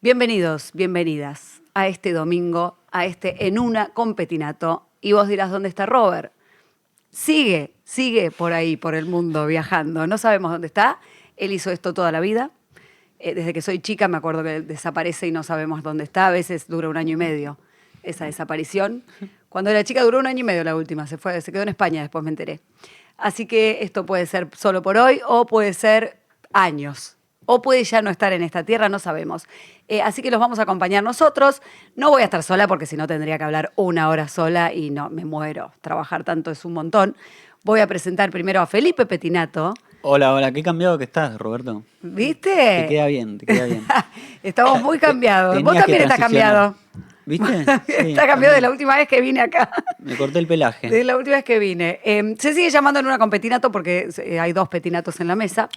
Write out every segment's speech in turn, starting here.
Bienvenidos, bienvenidas a este domingo, a este En Una con Petinato. Y vos dirás, ¿dónde está Robert? Sigue por ahí, por el mundo, viajando. No sabemos dónde está. Él hizo esto toda la vida. Desde que soy chica me acuerdo que desaparece y no sabemos dónde está. A veces dura 1 año y medio esa desaparición. Cuando era chica duró 1 año y medio la última. Se quedó en España, después me enteré. Así que esto puede ser solo por hoy o puede ser años. O puede ya no estar en esta tierra, no sabemos. Así que los vamos a acompañar nosotros. No voy a estar sola porque si no tendría que hablar 1 hora sola y no, me muero. Trabajar tanto es un montón. Voy a presentar primero a Felipe Petinato. Hola, qué cambiado que estás, Roberto. ¿Viste? Te queda bien. Estamos muy cambiados. Vos también estás cambiado. ¿Viste? Sí, Está cambiado de la última vez que vine acá. Me corté el pelaje. De la última vez que vine. Se sigue llamando En Una con Petinato porque hay 2 petinatos en la mesa.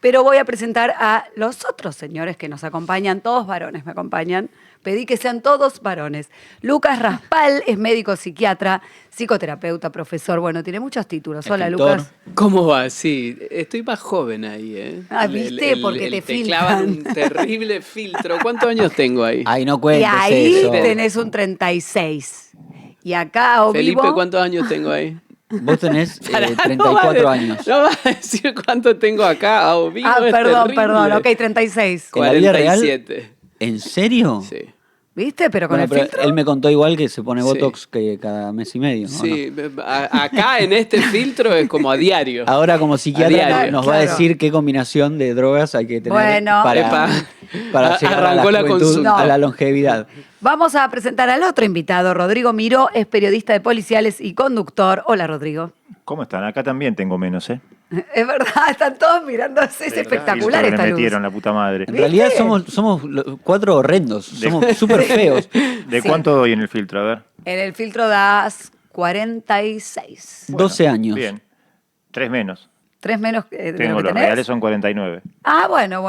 Pero voy a presentar a los otros señores que nos acompañan. Todos varones me acompañan. Pedí que sean todos varones. Lucas Raspal es médico psiquiatra, psicoterapeuta, profesor. Bueno, tiene muchos títulos. Hola, Escritor. Lucas. ¿Cómo va? Sí, estoy más joven ahí, ¿eh? Ah, ¿viste? Porque te clavan un terrible filtro. ¿Cuántos años tengo ahí? Ay, no Y cuentes ahí eso. tenés un 36. Y acá, o Felipe, vivo... ¿cuántos años tengo ahí? Vos tenés Pará, 34 años. No vas a decir cuánto tengo acá. A vivo es perdón, terrible. ok, 36. ¿En la vida real? 47. ¿En serio? Sí. ¿Viste? Pero con Bueno, el pero filtro. él me contó igual que se pone Sí. Botox que cada mes y medio. ¿o Sí, acá en este filtro es como a diario. no? Ahora como A psiquiatra diario. nos va a Claro. decir qué combinación de drogas hay que tener Bueno. para llegar a la Arrancó la juventud, consulta. a la longevidad. Vamos a presentar al otro invitado, Rodrigo Miró, es periodista de policiales y conductor. Hola, Rodrigo. ¿Cómo están? Acá también tengo menos, ¿eh? Es verdad, están todos mirando, es espectacular Filtro que esta me luz. metieron, la puta madre. En realidad ¿Viste? somos 4 horrendos, somos súper feos. ¿De Sí. cuánto doy en el filtro? A ver. En el filtro das 46. 12 años. Bien. 3 menos. 3 menos de lo Tengo que los tenés. reales son 49. Ah, bueno.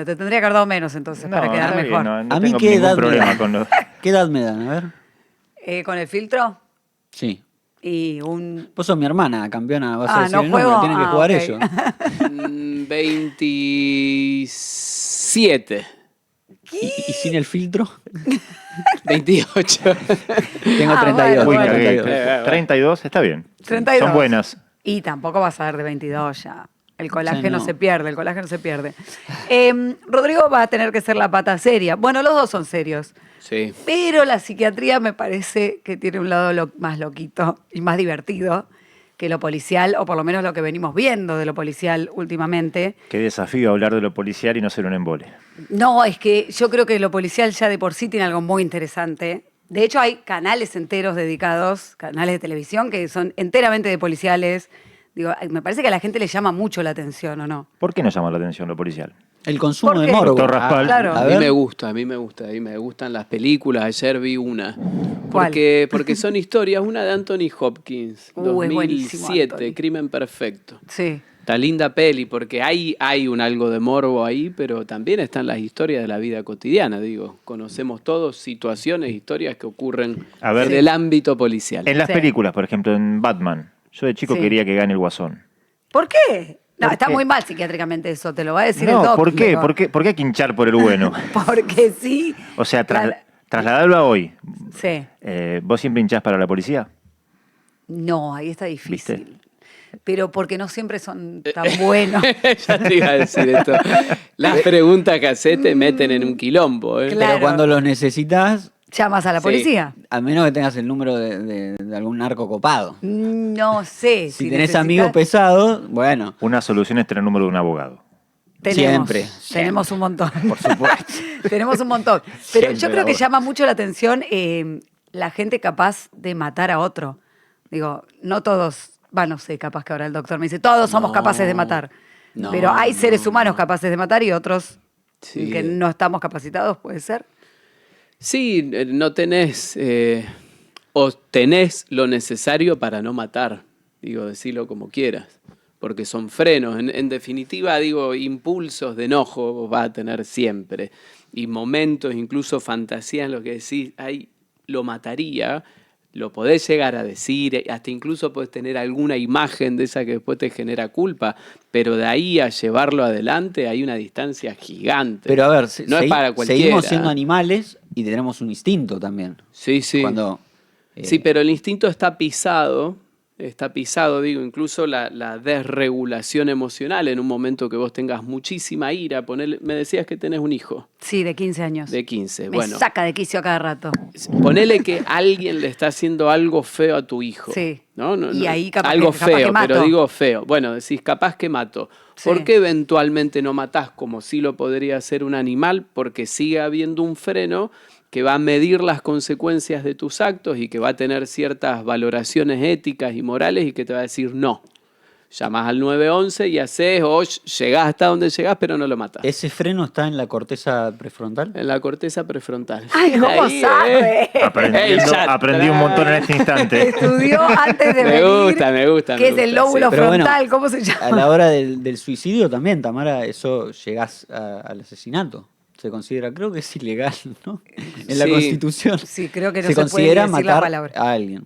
Te tendría que haber dado menos entonces para quedar está mejor. bien, no ¿A mí tengo qué ningún edad me problema dan? con los... ¿Qué edad me dan? A ver. ¿Con el filtro? Sí. Y un... Vos sos mi hermana, campeona, vas a decir no el nombre, juego. tienen que jugar ok. ellos. 27. ¿Y sin el filtro? 28. Tengo Ah, 32. Uy, bueno. cagué. 32. 32, está bien. 32. Son buenas. Y tampoco vas a ver de 22 ya. El colágeno Sí, no. se pierde, el colágeno se pierde. Rodrigo va a tener que ser la pata seria. Bueno, los dos son serios. Sí. Pero la psiquiatría me parece que tiene un lado más loquito y más divertido que lo policial, o por lo menos lo que venimos viendo de lo policial últimamente. Qué desafío hablar de lo policial y no ser un embole. No, es que yo creo que lo policial ya de por sí tiene algo muy interesante. De hecho, hay canales enteros dedicados, canales de televisión que son enteramente de policiales. Digo, me parece que a la gente le llama mucho la atención, ¿o no? ¿Por qué nos llama la atención lo policial? El consumo ¿Por de qué? morbo. Doctor Raspal. Claro. A A mí ver. me gusta, a mí me gustan las películas. Ayer vi una. ¿Cuál? Porque son historias, una de Anthony Hopkins, Es buenísimo, 2007, Anthony. Crimen Perfecto. Sí. Está linda peli, porque hay algo de morbo ahí, pero también están las historias de la vida cotidiana, digo. Conocemos todos situaciones, historias que ocurren A ver. en el ámbito policial. En las Sí. películas, por ejemplo, en Batman. Yo de chico Sí. quería que gane el Guasón. ¿Por qué? No, ¿Por está qué? muy mal psiquiátricamente eso, te lo va a decir el No, doc. ¿por qué? pero- ¿Por qué hay que hinchar por el bueno? Porque sí. O sea, Claro. trasladarlo a hoy. Sí. ¿Vos siempre hinchás para la policía? No, ahí está difícil. ¿Viste? Pero porque no siempre son tan buenos. Ya te iba a decir esto. Las preguntas que haces te meten en un quilombo, ¿eh? Claro. Pero cuando los necesitas, ¿Llamas a la Sí. policía? a menos que tengas el número de algún narco copado. No sé. Si tenés necesitas- amigos pesados, bueno, Una solución es tener el número de un abogado. Tenemos, Siempre, Tenemos un montón. por supuesto. Tenemos un montón. Pero yo Siempre, creo que ahora. llama mucho la atención la gente capaz de matar a otro. Digo, no todos, no sé, capaz que ahora el doctor me dice, todos somos No, capaces de matar. no, Pero hay no, seres humanos capaces de matar y otros Sí. que no estamos capacitados, puede ser. Sí, no tenés, o tenés lo necesario para no matar, digo, decirlo como quieras, porque son frenos. En definitiva, digo, impulsos de enojo vos vas a tener siempre, y momentos, incluso fantasías en los que decís, ay, lo mataría, lo podés llegar a decir, hasta incluso podés tener alguna imagen de esa que después te genera culpa, pero de ahí a llevarlo adelante hay una distancia gigante. Pero a ver, no es para cualquiera. seguimos siendo animales y tenemos un instinto también. Sí, sí. Cuando, Sí, pero el instinto está pisado, digo, incluso la desregulación emocional en un momento que vos tengas muchísima ira. Me decías que tenés un hijo Sí, de 15 años. de 15. Me Bueno, saca de quicio a cada rato. ponele que alguien le está haciendo algo feo a tu hijo. Sí. ¿No? No, Y no, ahí capaz algo que- capaz que feo, mato. pero digo feo. Bueno, decís, capaz que mato. Sí. ¿Por qué eventualmente no matás como si lo podría hacer un animal? Porque sigue habiendo un freno que va a medir las consecuencias de tus actos y que va a tener ciertas valoraciones éticas y morales y que te va a decir no. Llamás al 911 y haces o llegás hasta donde llegás, pero no lo matás. ¿ese freno está en la corteza prefrontal? En la corteza prefrontal. ¡Ay, cómo Ahí, sabe! Aprendí un montón en este instante. Estudió antes de Me venir. gusta, me gusta, ¿Qué me es el gusta, lóbulo sí. Pero bueno, frontal? ¿Cómo se A llama? la hora del suicidio también, Tamara, eso llegás al asesinato. Se considera, creo que es ilegal, ¿no? En la Sí. Constitución. Sí, creo que no se se puede considera decir la matar palabra. a alguien.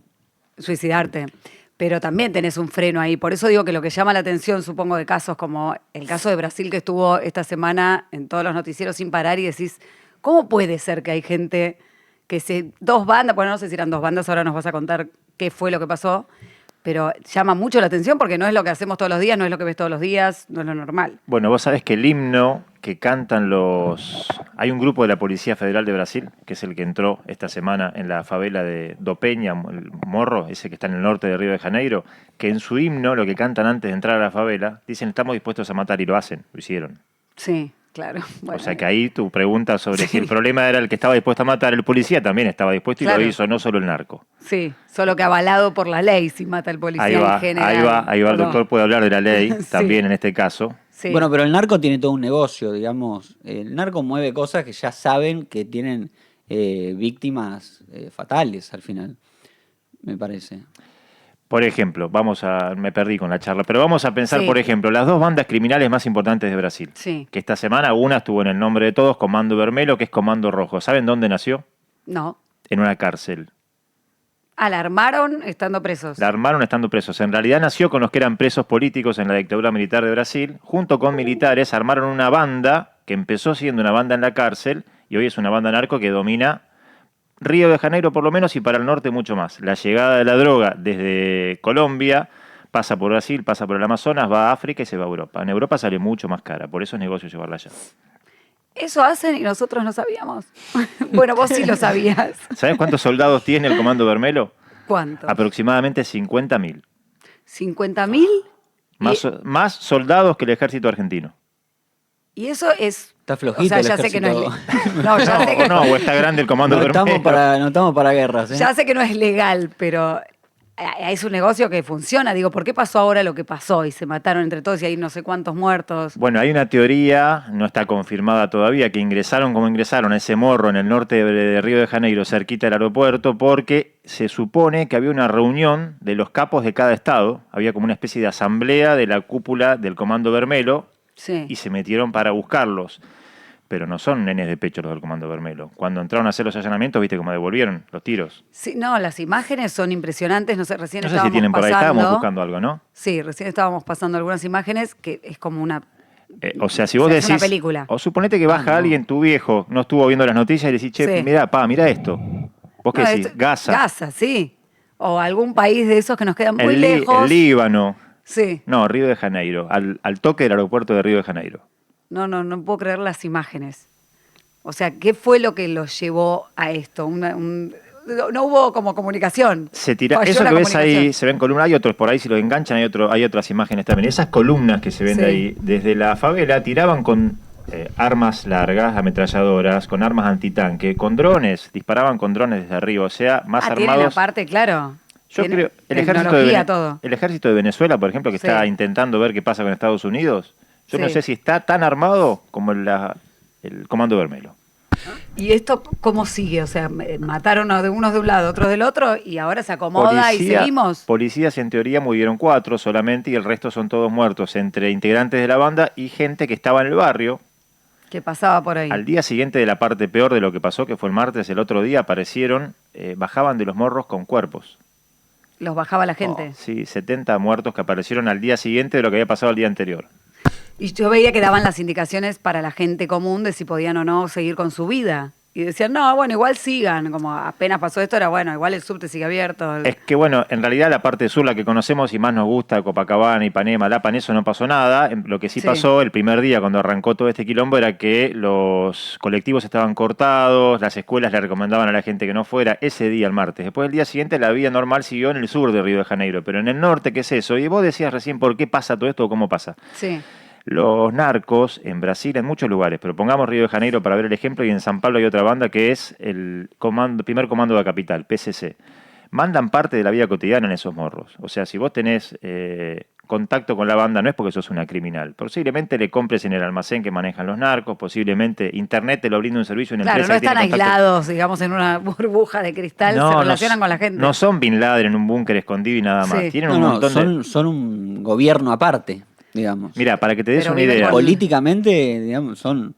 Suicidarte. Pero también tenés un freno ahí. Por eso digo que lo que llama la atención, supongo, de casos como el caso de Brasil que estuvo esta semana en todos los noticieros sin parar y decís, ¿cómo puede ser que hay gente dos bandas, bueno, no sé si eran dos bandas, ahora nos vas a contar qué fue lo que pasó, pero llama mucho la atención porque no es lo que hacemos todos los días, no es lo que ves todos los días, no es lo normal. Bueno, vos sabés que el himno que cantan Hay un grupo de la Policía Federal de Brasil, que es el que entró esta semana en la favela de Do Peña, el Morro, ese que está en el norte de Río de Janeiro, que en su himno, lo que cantan antes de entrar a la favela, dicen estamos dispuestos a matar y lo hacen, lo hicieron. Sí, claro. Bueno, O sea que ahí tu pregunta sobre si el problema era el que estaba dispuesto a matar, el policía también estaba dispuesto y Claro. lo hizo, no solo el narco. sí, solo que avalado por la ley si mata al policía Ahí va, en general. ahí va, el ¿o no? doctor puede hablar de la ley Sí. también en este caso. Sí. Bueno, pero el narco tiene todo un negocio, digamos. El narco mueve cosas que ya saben que tienen víctimas fatales al final, me parece. Por ejemplo, me perdí con la charla, pero vamos a pensar, Sí. por ejemplo, las dos bandas criminales más importantes de Brasil. Sí. Que esta semana una estuvo en el nombre de todos, Comando Vermelho, que es Comando Rojo. ¿Saben dónde nació? No. En una cárcel. La armaron estando presos. La armaron estando presos. En realidad nació con los que eran presos políticos en la dictadura militar de Brasil. Junto con militares armaron una banda que empezó siendo una banda en la cárcel y hoy es una banda narco que domina Río de Janeiro por lo menos y para el norte mucho más. La llegada de la droga desde Colombia pasa por Brasil, pasa por el Amazonas, va a África y se va a Europa. En Europa sale mucho más cara, por eso es negocio llevarla allá. Eso hacen y nosotros no sabíamos. Bueno, vos sí lo sabías. ¿Sabes cuántos soldados tiene el Comando Vermelho? ¿Cuánto? Aproximadamente 50.000. ¿50.000? Más soldados que el ejército argentino. Y eso es... Está O flojito sea, el ya sé que no es... ejército. No, ya sé que O está grande el Comando No Vermelho. estamos para guerras, ¿eh? ya sé que no es legal, pero es un negocio que funciona. Digo, ¿por qué pasó ahora lo que pasó? Y se mataron entre todos y hay no sé cuántos muertos. Bueno, hay una teoría, no está confirmada todavía, que ingresaron como ingresaron a ese morro en el norte de Río de Janeiro, cerquita del aeropuerto, porque se supone que había una reunión de los capos de cada estado, había como una especie de asamblea de la cúpula del Comando Vermelho, Sí. y se metieron para buscarlos. Pero no son nenes de pecho los del Comando Vermelho. Cuando entraron a hacer los allanamientos, viste cómo devolvieron los tiros. Sí, no, las imágenes son impresionantes. No sé, recién No sé si estábamos tienen por ahí, pasando... estábamos buscando algo, ¿no? Sí, recién estábamos pasando algunas imágenes que es como una... O sea, si vos O sea, es decís... una película. O suponete que baja alguien, tu viejo, no estuvo viendo las noticias y decís, che, Sí. mirá esto. ¿Vos qué No, decís? Gaza. Gaza, sí. O algún país de esos que nos quedan muy El lejos. Líbano. Sí. No, Río de Janeiro. Al toque del aeropuerto de Río de Janeiro. No puedo creer las imágenes. O sea, ¿qué fue lo que los llevó a esto? No hubo como comunicación. Se tira, Falló eso la que ves ahí, comunicación. se ven columnas, hay otros por ahí, si lo enganchan hay otras imágenes también. Esas columnas que se ven Sí. de ahí, desde la favela tiraban con armas largas, ametralladoras, con armas antitanque, con drones, disparaban con drones desde arriba, o sea, más Tienen armados. aparte, claro. Yo Tiene creo, tecnología, todo. el ejército de Venezuela, por ejemplo, que Sí. está intentando ver qué pasa con Estados Unidos, yo no Sí. sé si está tan armado como el Comando Vermelho. ¿Y esto cómo sigue? O sea, mataron a unos de un lado, otros del otro, y ahora se acomoda y seguimos. Policías en teoría murieron 4 solamente y el resto son todos muertos, entre integrantes de la banda y gente que estaba en el barrio. Que pasaba por ahí. Al día siguiente de la parte peor de lo que pasó, que fue el martes, el otro día aparecieron, bajaban de los morros con cuerpos. Los bajaba la gente. Oh, sí, 70 muertos que aparecieron al día siguiente de lo que había pasado el día anterior. Y yo veía que daban las indicaciones para la gente común de si podían o no seguir con su vida. Y decían, no, bueno, igual sigan. Como apenas pasó esto, era bueno, igual el subte sigue abierto. Es que bueno, en realidad la parte sur, la que conocemos y más nos gusta, Copacabana, Ipanema, Lapa, en eso no pasó nada. Lo que sí pasó el primer día cuando arrancó todo este quilombo era que los colectivos estaban cortados, las escuelas le recomendaban a la gente que no fuera ese día, el martes. Después el día siguiente la vida normal siguió en el sur de Río de Janeiro, pero en el norte, ¿qué es eso? Y vos decías recién por qué pasa todo esto o cómo pasa. Sí. Los narcos en Brasil, en muchos lugares, pero pongamos Río de Janeiro para ver el ejemplo, y en San Pablo hay otra banda que es el primer comando de la capital, PCC. Mandan parte de la vida cotidiana en esos morros. O sea, si vos tenés contacto con la banda, no es porque sos una criminal. Posiblemente le compres en el almacén que manejan los narcos, posiblemente internet te lo brinda un servicio en Claro, empresa. no que tiene están contacto. aislados, digamos, en una burbuja de cristal, se relacionan con la gente. No son Bin Laden en un búnker escondido y nada más. Sí. Tienen No, un no, montón de... son un gobierno aparte, digamos. Mira, para que te des Pero una viven idea... con- Políticamente, digamos, son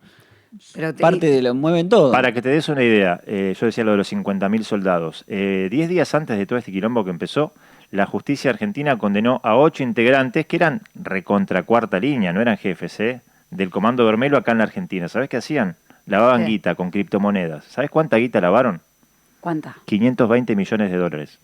Pero parte de lo mueven todo. Para que te des una idea, yo decía lo de los 50.000 soldados. 10 días antes de todo este quilombo que empezó, la justicia argentina condenó a 8 integrantes que eran recontra cuarta línea, no eran jefes, del Comando Vermelo acá en la Argentina. ¿Sabés qué hacían? Lavaban ¿Qué? guita con criptomonedas. ¿Sabés cuánta guita lavaron? ¿Cuánta? 520 millones de dólares.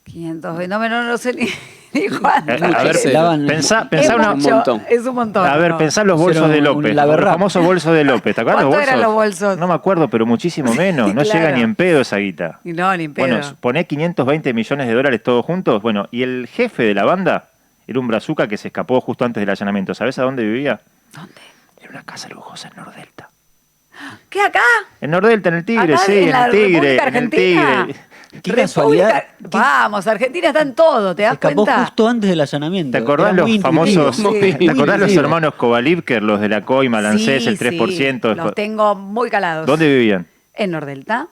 500, no sé ni cuánto. A ver, Cero. pensá es una... mucho, un montón. es un montón. A ver, ¿no? pensá los bolsos Hicieron de un López, Laverrap. los famosos bolsos de López. ¿Te acuerdas los ¿Cuánto bolsos? eran los bolsos? No me acuerdo, pero muchísimo menos. No Claro. llega ni en pedo esa guita. Y no, ni en pedo. Bueno, poné 520 millones de dólares todos juntos. Bueno, y el jefe de la banda era un brazuca que se escapó justo antes del allanamiento. ¿Sabés a dónde vivía? ¿Dónde? En una casa lujosa en Nordelta. ¿Qué acá? En Nordelta, en el Tigre, ¿Acá sí, en en la el Tigre. República En el Argentina? Tigre. Qué casualidad. Vamos, Argentina está en todo, ¿te das Escapó cuenta? justo antes del allanamiento. ¿Te acordás Era los muy famosos? intuitivo. Sí. ¿Te acordás los Intuitivo. hermanos Kovalivker, los de la Coima, Lancés, el 3%? Sí, los tengo muy calados. ¿Dónde vivían? En Nordelta.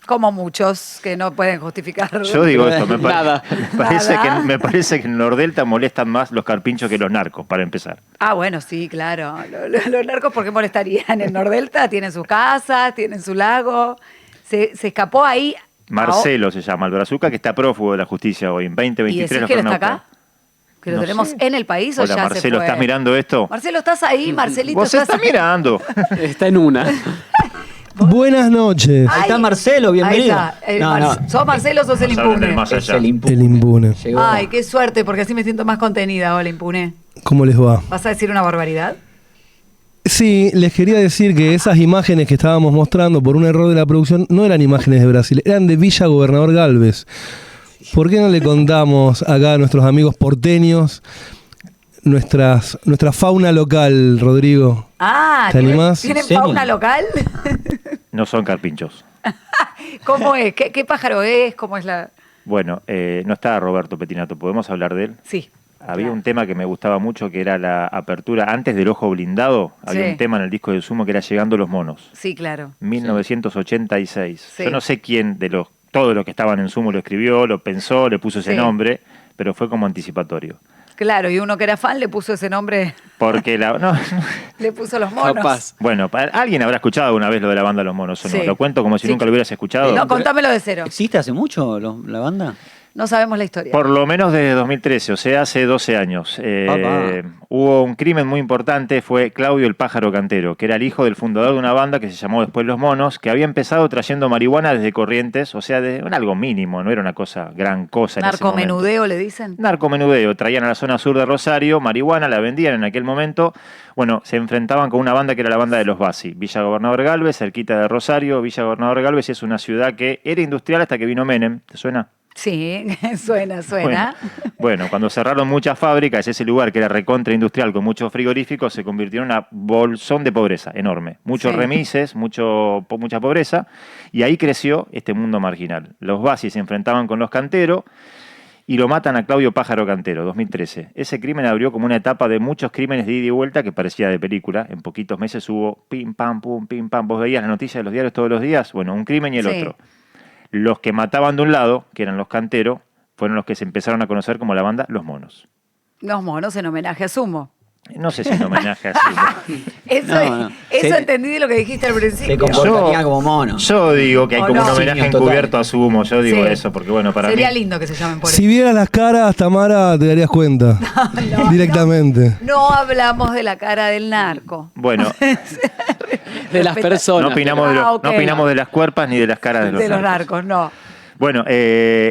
Como muchos que no pueden justificar. Yo digo esto, Nada. Nada. me parece que en Nordelta molestan más los carpinchos que los narcos, para empezar. Ah, bueno, sí, claro. Los narcos, ¿por qué molestarían? En Nordelta tienen sus casas, tienen su lago. Se escapó ahí. Marcelo se llama, el brazuca, que está prófugo de la justicia hoy. En ¿Y 2023 decís lo que no fueron a está acá? buscar. ¿Que lo No tenemos sé. en el país o Hola, ya se Marcelo, fue? ¿estás mirando esto? Marcelo, ¿estás ahí? Marcelito, Vos estás mirando. Está en una. Buenas noches. Ahí está Marcelo, bienvenido. Ahí está. No, no. ¿Sos Marcelo o sos el Nos hablan del impune? más Es allá. el impune. El impune. Llegó. Ay, qué suerte, porque así me siento más contenida. Hola, impune. ¿Cómo les va? ¿Vas a decir una barbaridad? Sí, les quería decir que esas imágenes que estábamos mostrando por un error de la producción no eran imágenes de Brasil, eran de Villa Gobernador Galvez. ¿Por qué no le contamos acá a nuestros amigos porteños nuestra fauna local, Rodrigo? Ah, ¿Te animás? ¿tienen ¿En serio? fauna local? No son carpinchos. ¿Cómo es? ¿Qué pájaro es? ¿Cómo es la...? Bueno, no está Roberto Petinato, ¿podemos hablar de él? Sí. Había claro. un tema que me gustaba mucho, que era la apertura, antes del Ojo Blindado, había Sí. un tema en el disco de Sumo que era Llegando los Monos, Sí, claro. 1986. Sí. Yo no sé quién de todos los que estaban en Sumo lo escribió, lo pensó, le puso ese Sí. nombre, pero fue como anticipatorio. Claro, y uno que era fan le puso ese nombre, Porque le puso los monos. Capaz. bueno, alguien habrá escuchado alguna vez lo de la banda Los Monos, ¿o no? Sí. Lo cuento como si Sí. nunca lo hubieras escuchado. No, contámelo de cero. ¿Existe hace mucho la banda? No sabemos la historia. Por lo menos desde 2013, o sea, hace 12 años. Hubo un crimen muy importante, fue Claudio el Pájaro Cantero, que era el hijo del fundador de una banda que se llamó después Los Monos, que había empezado trayendo marihuana desde Corrientes, o sea, era algo mínimo, no era una gran cosa en ese momento. Narcomenudeo le dicen. Narcomenudeo, traían a la zona sur de Rosario marihuana, la vendían en aquel momento. Bueno, se enfrentaban con una banda que era la banda de los Basi, Villa Gobernador Galvez, cerquita de Rosario. Villa Gobernador Galvez es una ciudad que era industrial hasta que vino Menem, ¿te suena? Sí, suena. Bueno, cuando cerraron muchas fábricas, ese lugar que era recontra industrial con muchos frigoríficos se convirtió en una bolsón de pobreza enorme. Muchos Sí. remises, mucha pobreza, y ahí creció este mundo marginal. Los Basi se enfrentaban con los Cantero y lo matan a Claudio Pájaro Cantero, 2013. Ese crimen abrió como una etapa de muchos crímenes de ida y vuelta que parecía de película. En poquitos meses hubo pim, pam, pum, pim, pam. Vos veías las noticias de los diarios todos los días. Bueno, un crimen y el Sí. otro. Los que mataban de un lado, que eran los Cantero, fueron los que se empezaron a conocer como la banda Los Monos. Los monos en homenaje a Sumo. No sé si en homenaje a Sumo. Eso, No. eso Se- entendí de lo que dijiste al Se principio. comportaría como mono. Yo digo que hay ¿O como no? un homenaje Sí, total. encubierto a Sumo. Yo digo Sí. eso, porque bueno, para Sería mí... lindo que se llamen por Si eso. vieras las caras, Tamara, te darías cuenta. Directamente. No hablamos de la cara del narco. Bueno, De las personas. no opinamos, ok. no opinamos de las cuerpas ni de las caras de los narcos. narcos, no. Bueno,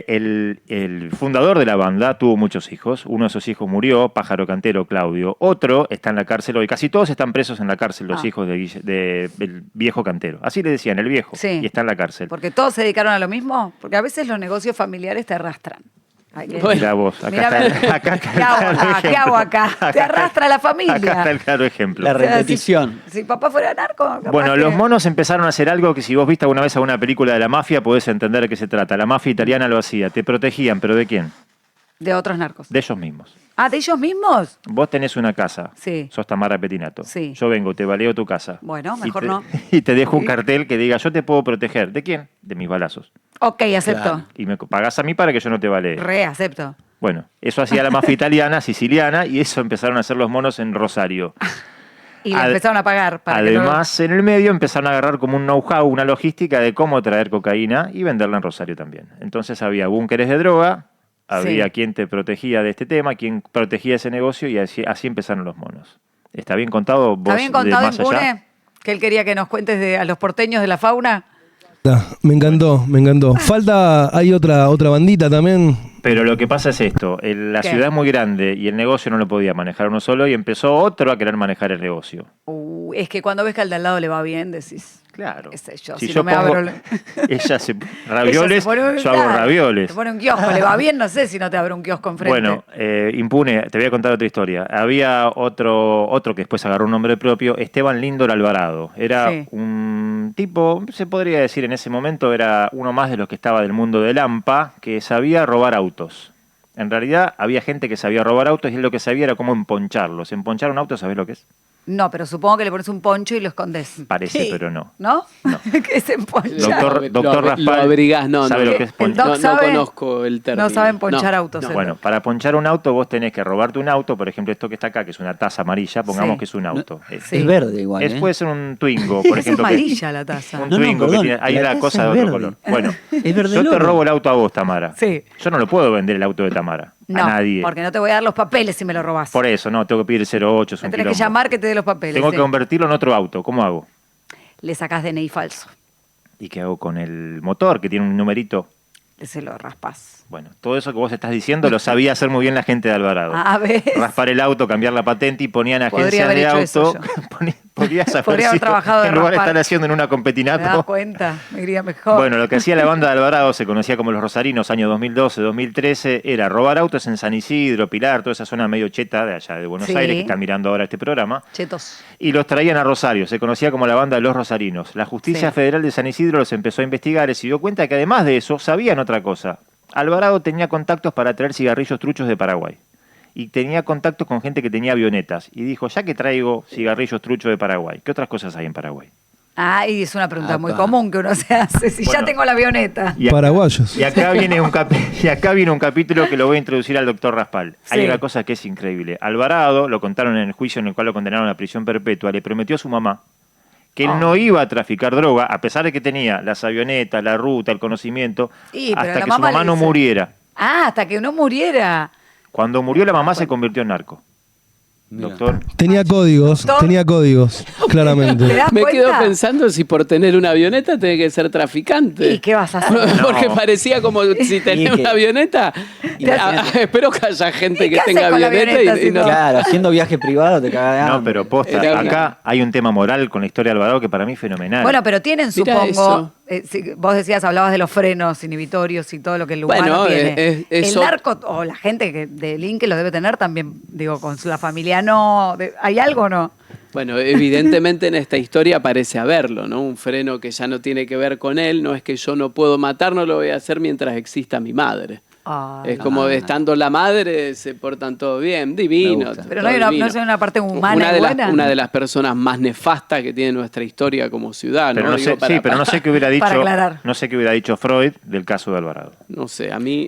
el fundador de la banda tuvo muchos hijos. Uno de esos hijos murió, Pájaro Cantero, Claudio. Otro está en la cárcel hoy. Casi todos están presos en la cárcel, los hijos del viejo Cantero. Así le decían, el viejo. Sí. Y está en la cárcel. Porque todos se dedicaron a lo mismo. Porque a veces los negocios familiares te arrastran. Hay que- Bueno. Mirá vos, acá Mirá, está, acá está el ¿qué hago claro acá? ¿Qué ejemplo. hago acá? Te arrastra la familia. Acá está el claro ejemplo. La O sea, repetición. Si papá fuera narco, capaz Bueno, que- los monos empezaron a hacer algo que si vos viste alguna vez alguna película de la mafia podés entender de qué se trata. La mafia italiana lo hacía, te protegían, pero ¿de quién? De otros narcos. De ellos mismos. Ah, ¿de ellos mismos? Vos tenés una casa, Sí. sos Tamara Pettinato. Sí. Yo vengo, te baleo tu casa. Bueno, mejor y te, no. Y te dejo un Sí. cartel que diga, yo te puedo proteger. ¿De quién? De mis balazos. Ok, acepto. Claro. Y me pagás a mí para que yo no te balee. Acepto. Bueno, eso hacía la mafia italiana, siciliana, y eso empezaron a hacer los monos en Rosario. Y le Ad- empezaron a pagar para que no- Además, en el medio empezaron a agarrar como un know-how, una logística de cómo traer cocaína y venderla en Rosario también. Entonces había búnkeres de droga, había Sí. quien te protegía de este tema, quien protegía ese negocio y así empezaron los monos. ¿Está bien contado vos ¿Está bien de contado, más allá? Impune? Que él quería que nos cuentes a los porteños de la fauna. Me encantó, me encantó. Falta, hay otra bandita también. Pero lo que pasa es esto, la ¿Qué? ciudad es muy grande y el negocio no lo podía manejar uno solo y empezó otro a querer manejar el negocio. Es que cuando ves que al de al lado le va bien, decís. Claro. Qué sé yo, Si si yo no me pongo- abro... ella se Ella ravioles, se pone un- yo hago claro, ravioles. Te pone un kiosco, le va bien, no sé si no te abre un kiosco enfrente. Bueno, Impune, te voy a contar otra historia. Había otro que después agarró un nombre propio, Esteban Lindor Alvarado. Era Sí. un tipo, se podría decir en ese momento, era uno más de los que estaba del mundo del AMPA, que sabía robar autos. En realidad había gente que sabía robar autos y él lo que sabía era cómo emponcharlos. Emponchar un auto, ¿sabés lo que es? No, pero supongo que le pones un poncho y lo escondes. Parece, pero no. ¿No? No. que se emponcha. Doctor Lo Raspal, abrigás, no, ¿sabe no. lo que es El ponchar? doc No sabe- conozco el término. no saben ponchar No, autos, no. el Bueno, para ponchar un auto vos tenés que robarte un auto, por ejemplo esto que está acá, que es una taza amarilla, pongamos Sí. que es un auto. Sí. Es verde igual. Puede ser un Twingo, por Es ejemplo. que- amarilla la taza. Un No, no, Twingo que perdón, tiene, hay la la taza cosa de es otro verde. color. Bueno, Es verde yo te loro. robo el auto a vos, Tamara. Sí. Yo no lo puedo vender el auto de Tamara No, a nadie. porque no te voy a dar los papeles si me lo robás. Por eso, no, tengo que pedir 08, es Me un tenés que quilombo. llamar que te dé los papeles. Tengo sí. que convertirlo en otro auto, ¿cómo hago? Le sacás DNI falso. ¿Y qué hago con el motor que tiene un numerito? Se lo raspas. Bueno, todo eso que vos estás diciendo lo sabía hacer muy bien la gente de Alvarado. A ver. Raspar el auto, cambiar la patente y ponían Podría agencias haber de hecho eso auto. Podrías haber Podría haber sido, trabajado de en lugar de raspar. estar haciendo en una ¿Me das competinato. cuenta? Me iría mejor. Bueno, lo que hacía la banda de Alvarado, se conocía como los Rosarinos, año 2012, 2013, era robar autos en San Isidro, Pilar, toda esa zona medio cheta de allá de Buenos Sí. Aires, que están mirando ahora este programa, Chetos. y los traían a Rosario, se conocía como la banda de los Rosarinos. La Justicia Sí. Federal de San Isidro los empezó a investigar y se dio cuenta que además de eso, sabían otra cosa. Alvarado tenía contactos para traer cigarrillos truchos de Paraguay. Y tenía contactos con gente que tenía avionetas. Y dijo, ya que traigo cigarrillos truchos de Paraguay, ¿qué otras cosas hay en Paraguay? Ah, y es una pregunta muy Apa. común que uno se hace. Si Bueno. ya tengo la avioneta. Y acá- Paraguayos. Y acá viene un capítulo que lo voy a introducir al doctor Raspal. Hay Sí. una cosa que es increíble. Alvarado, lo contaron en el juicio en el cual lo condenaron a prisión perpetua, le prometió a su mamá que él Oh. no iba a traficar droga, a pesar de que tenía las avionetas, la ruta, el conocimiento, Y, pero hasta la que su mamá mamá le no dice- muriera. Ah, hasta que no muriera. Cuando murió la mamá se convirtió en narco. Mira. Doctor. Tenía códigos, ¿Te claramente. das Me quedo cuenta? pensando si por tener una avioneta tenés que ser traficante. ¿Y qué vas a hacer? Porque No. parecía como si tenés Y que- una avioneta. Y la- Espero que haya gente ¿Y que qué tenga haces con la avioneta avioneta y si no. no? Claro, haciendo viaje privado te cagas de No, hambre. pero posta, Era una- acá hay un tema moral con la historia de Alvarado que para mí es fenomenal. Bueno, pero tienen, Mirá supongo, eso. vos decías, hablabas de los frenos inhibitorios y todo lo que el humano Bueno, tiene. es el eso. narco o la gente que delinque lo debe tener también, digo, con la familia no. ¿Hay algo o no? Bueno, evidentemente en esta historia parece haberlo, ¿no? Un freno que ya no tiene que ver con él, no es que yo no puedo matar, no lo voy a hacer mientras exista mi madre. Ay, Es como estando la madre, se portan todo bien, divino. Me gusta. todo pero no hay una, divino. no hay una parte humana una y de buena. Las, una de las personas más nefastas que tiene nuestra historia como ciudad, pero ¿no? no Digo, sé, sí, pero no sé qué hubiera dicho, Para aclarar. no sé qué hubiera dicho Freud del caso de Alvarado. No sé, a mí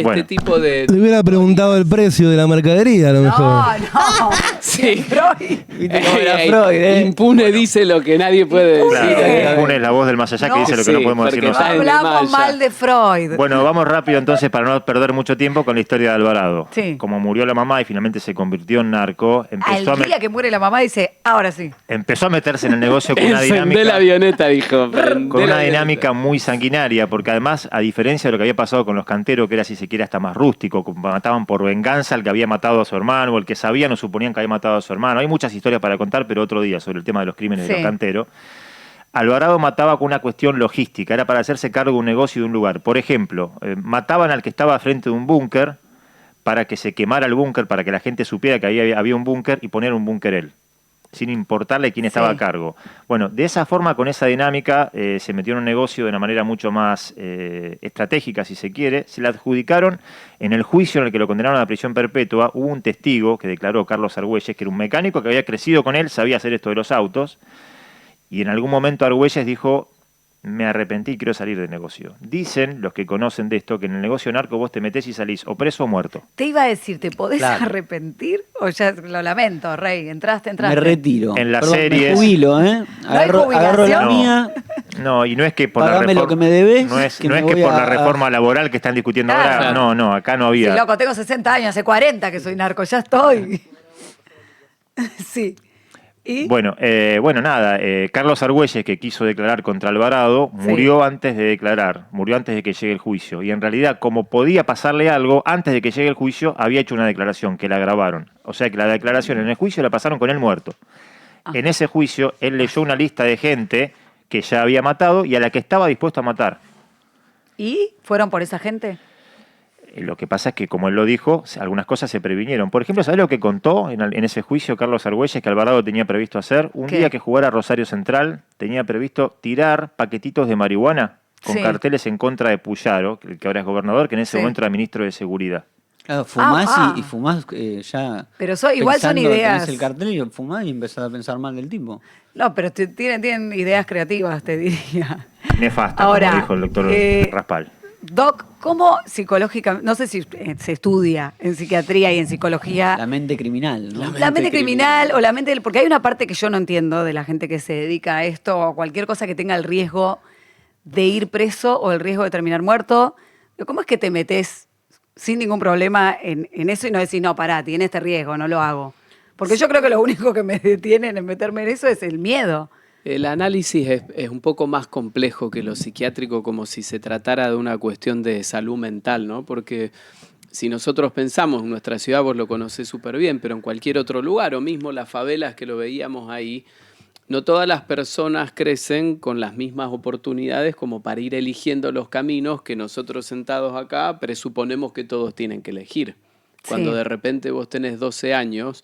Bueno. tipo de... Le hubiera preguntado el precio de la mercadería, a lo mejor. No. Sí. Freud. Viste cómo era Freud, Impune dice lo que nadie puede decir. Claro, impune es la voz del más allá que No, dice lo que no sí, podemos decir porque nosotros. está en el Hablamos Maya. mal de Freud. Bueno, vamos rápido entonces para no perder mucho tiempo con la historia de Alvarado. Sí. Como murió la mamá y finalmente se convirtió en narco, Al día que muere la mamá dice, ahora sí. empezó a meterse en el negocio con una Encendé dinámica... la avioneta, dijo. Con una dinámica muy sanguinaria, porque además, a diferencia de lo que había pasado con los canteros, que era si se quiere hasta más rústico, mataban por venganza al que había matado a su hermano, o el que sabían o suponían que había matado a su hermano. Hay muchas historias para contar, pero otro día, sobre el tema de los crímenes de Sí. los canteros. Alvarado mataba con una cuestión logística, era para hacerse cargo de un negocio y de un lugar. Por ejemplo, mataban al que estaba frente de un búnker para que se quemara el búnker, para que la gente supiera que ahí había un búnker y poner un búnker él, sin importarle quién estaba Sí. a cargo. Bueno, de esa forma, con esa dinámica, se metió en un negocio de una manera mucho más estratégica, si se quiere. Se le adjudicaron, en el juicio en el que lo condenaron a prisión perpetua, hubo un testigo que declaró, Carlos Argüelles, que era un mecánico que había crecido con él, sabía hacer esto de los autos, y en algún momento Argüelles dijo: me arrepentí y quiero salir del negocio. Dicen los que conocen de esto que en el negocio narco vos te metés y salís o preso o muerto. Te iba a decir, ¿te podés Claro. arrepentir? O ya lo lamento, Rey, entraste. Me retiro. En las Perdón, series- Me jubilo, ¿eh? hay Agarro la jubilación? mía. No, y no es que por la Pagame reforma... lo que me debes, No es que no me es que voy por a- la reforma laboral que están discutiendo Claro. ahora. No, no, acá no Sí, había. loco, tengo 60 años, hace 40 que soy narco, ya estoy. Sí. ¿Y? Bueno, nada, Carlos Argüelles, que quiso declarar contra Alvarado, Sí. murió antes de declarar, murió antes de que llegue el juicio. Y en realidad, como podía pasarle algo, antes de que llegue el juicio, había hecho una declaración que la grabaron. O sea que la declaración en el juicio la pasaron con él muerto. Ah. En ese juicio, él leyó una lista de gente que ya había matado y a la que estaba dispuesto a matar. ¿Y? ¿Fueron por esa gente? Lo que pasa es que, como él lo dijo, algunas cosas se previnieron. Por ejemplo, ¿sabés lo que contó en ese juicio Carlos Argüelles que Alvarado tenía previsto hacer? Un ¿Qué? día que jugara Rosario Central, tenía previsto tirar paquetitos de marihuana con Sí. carteles en contra de Puyaro, que ahora es gobernador, que en ese Sí. momento era ministro de Seguridad. Claro, fumás Ah, y fumás ya. Pero igual son pensando, ideas. tenés el cartel y fumás y empezás a pensar mal del tipo. No, pero tienen ideas creativas, te diría. Nefasta, Ahora, como dijo el doctor Raspal. Doc, ¿cómo psicológicamente, no sé si se estudia en psiquiatría y en psicología, La mente criminal, ¿no? la mente criminal o la mente del... Porque hay una parte que yo no entiendo de la gente que se dedica a esto o a cualquier cosa que tenga el riesgo de ir preso o el riesgo de terminar muerto. ¿Cómo es que te metes sin ningún problema en eso y no decís, no, pará, tiene este riesgo, no lo hago? Porque yo creo que lo único que me detiene en meterme en eso es el miedo. El análisis es un poco más complejo que lo psiquiátrico, como si se tratara de una cuestión de salud mental, ¿no? Porque si nosotros pensamos en nuestra ciudad, vos lo conocés súper bien, pero en cualquier otro lugar, o mismo las favelas que lo veíamos ahí, no todas las personas crecen con las mismas oportunidades como para ir eligiendo los caminos que nosotros sentados acá presuponemos que todos tienen que elegir. Cuando Sí. de repente vos tenés 12 años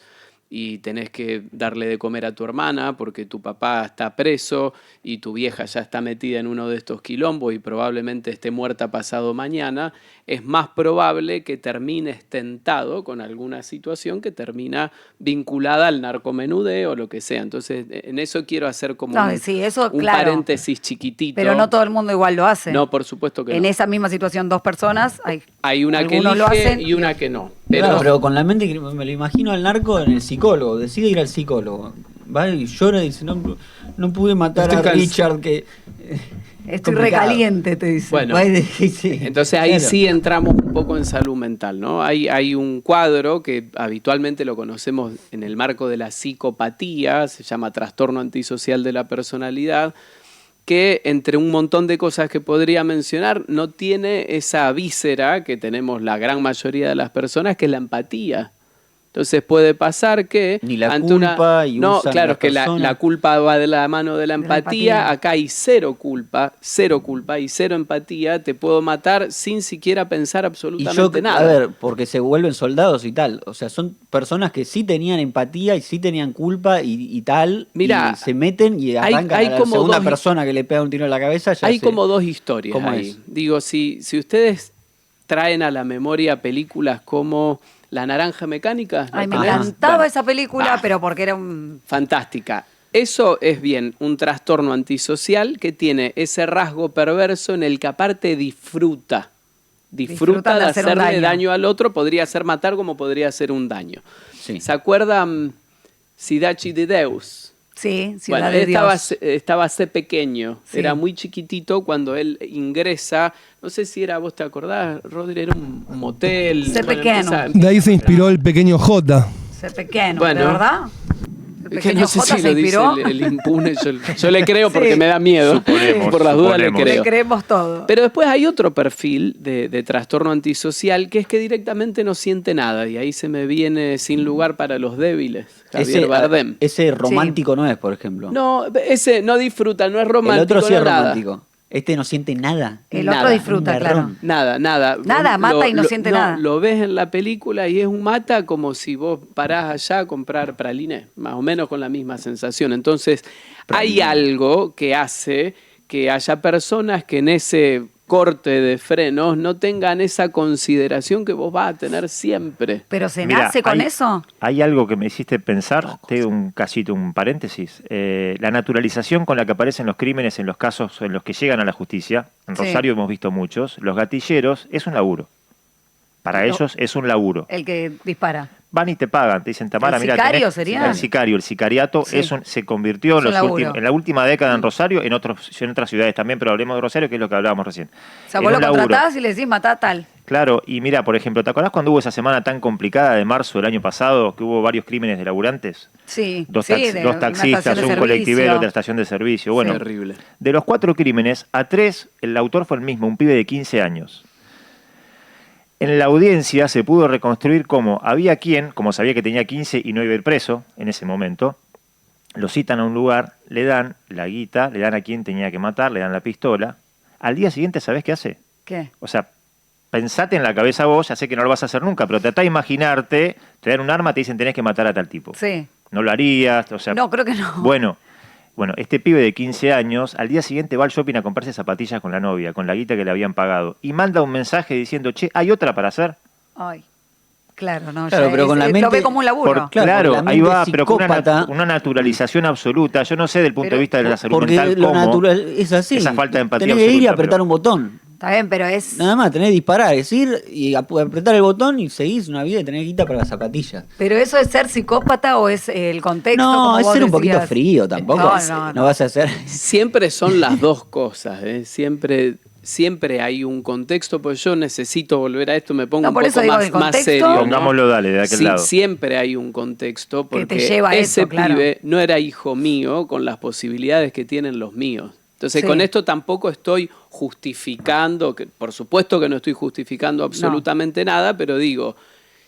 y tenés que darle de comer a tu hermana porque tu papá está preso y tu vieja ya está metida en uno de estos quilombos y probablemente esté muerta pasado mañana, es más probable que termines tentado con alguna situación que termina vinculada al narcomenudeo o lo que sea. Entonces, en eso quiero hacer como No, sí, eso, un claro. paréntesis chiquitito. Pero no todo el mundo igual lo hace. No, por supuesto que En no. esa misma situación, dos personas, Hay una que algunos lo elige hacen y una que no. Pero con la mente, me lo imagino al narco en el psicólogo, decide ir al psicólogo. Va y llora y dice, no pude matar Estoy a cansado. Richard, que... estoy complicado. recaliente, te dice. Bueno. Va y dice, Entonces ahí claro. sí entramos un poco en salud mental, ¿no? Hay un cuadro que habitualmente lo conocemos en el marco de la psicopatía, se llama trastorno antisocial de la personalidad, que entre un montón de cosas que podría mencionar, no tiene esa víscera que tenemos la gran mayoría de las personas, que es la empatía. Entonces puede pasar que... Ni la ante una- culpa y No, usan claro, las es que la personas. culpa va de la mano de la De la empatía. empatía. Acá hay cero culpa y cero empatía. Te puedo matar sin siquiera pensar Y absolutamente yo, nada. a ver, porque se vuelven soldados y tal. O sea, son personas que sí tenían empatía y sí tenían culpa y tal. Mirá, y se meten y arrancan hay a la como segunda dos- persona que le pega un tiro en la cabeza. Ya Hay sé. como dos historias ¿Cómo ahí. es? Digo, si ustedes traen a la memoria películas como La Naranja Mecánica. ¿la Ay, me tenés? encantaba Bueno, esa película, pero porque era un... fantástica. Eso es bien un trastorno antisocial que tiene ese rasgo perverso en el que aparte disfruta disfruta de hacer un hacerle daño. daño al otro, podría ser matar como podría ser un daño. Sí. ¿Se acuerdan Sidachi de Deus? Sí, Ciudad Bueno, de él Dios. estaba hace pequeño, Sí. era muy chiquitito cuando él ingresa, no sé si era, vos te acordás, Rodri, era un motel. Sé pequeño. De ahí se inspiró el pequeño J. Ser pequeño, Bueno. ¿de verdad? El Es que pequeño no sé J si se lo dice inspiró. el impune, yo le creo porque Sí. me da miedo. Suponemos, Por las dudas le suponemos. Le creo. creemos todo. Pero después hay otro perfil de trastorno antisocial que es que directamente no siente nada y ahí se me viene Sin lugar para los débiles, Javier Bardem. Ese romántico no es, por ejemplo. No, ese no disfruta, no es romántico, el otro sí no es nada. romántico. Este no siente nada. El Nada, otro disfruta, un claro. garrón. Nada. Nada, mata y no siente nada. Lo ves en la película y es un mata como si vos parás allá a comprar praliné, más o menos con la misma sensación. Entonces, hay algo que hace que haya personas que en ese corte de frenos no tengan esa consideración que vos vas a tener siempre. Pero se Mira, nace con hay- eso. Hay algo que me hiciste pensar, te doy un casito, un paréntesis. La naturalización con la que aparecen los crímenes en los casos en los que llegan a la justicia, en Sí. Rosario hemos visto muchos, los gatilleros es un laburo. Para No. ellos es un laburo. El que dispara. Van y te pagan, te dicen, Tamara, ¿El mira, sicario sería? el sicario, el sicariato Sí. se convirtió Es un laburo. en la última década en Rosario, en otras ciudades también, pero hablemos de Rosario, que es lo que hablábamos recién. O sea, En vos lo un laburo. contratás y le decís matá a tal. Claro, y mira, por ejemplo, ¿te acordás cuando hubo esa semana tan complicada de marzo del año pasado, que hubo varios crímenes de laburantes? Sí. Dos, sí, de dos una taxistas, estación de un colectivero servicio. de la estación de servicio. Bueno, Terrible. de los 4 crímenes, a 3 el autor fue el mismo, un pibe de 15 años. En la audiencia se pudo reconstruir cómo había quien, como sabía que tenía 15 y no iba a ir preso en ese momento, lo citan a un lugar, le dan la guita, le dan a quien tenía que matar, le dan la pistola. Al día siguiente, ¿sabés qué hace? ¿Qué? O sea, pensate en la cabeza vos, ya sé que no lo vas a hacer nunca, pero tratá de imaginarte, te dan un arma, te dicen tenés que matar a tal tipo. Sí. No lo harías, o sea... No, creo que no. Bueno, este pibe de 15 años, al día siguiente va al shopping a comprarse zapatillas con la novia, con la guita que le habían pagado, y manda un mensaje diciendo, che, ¿hay otra para hacer? Ay. Claro, no. Claro, ya pero con la lo mente- ve como un laburo. Claro, Claro, la ahí mente va, pero con psicópata. una naturalización absoluta. Yo no sé del punto Pero- de vista de la salud Porque mental lo cómo natural es así. esa falta de empatía Tenés que ir y absoluta, apretar pero- un botón. Está bien, pero es... Nada más, tenés que disparar, es ir y apretar el botón y seguís una vida y tenés guita para las zapatillas. ¿Pero eso es ser psicópata o es el contexto? No, como es vos ser un poquito decías? frío tampoco. No. vas a hacer. Siempre son las dos cosas, ¿eh? Siempre hay un contexto, pues yo necesito volver a esto, me pongo No, un por eso poco digo, más, el más contexto- serio. ¿no? Pongámoslo, dale, de aquel Sí, lado. siempre hay un contexto Que porque te lleva a ese eso, claro. pibe no era hijo mío con las posibilidades que tienen los míos. Entonces, Sí. con esto tampoco estoy justificando, que por supuesto que no estoy justificando absolutamente nada, pero digo,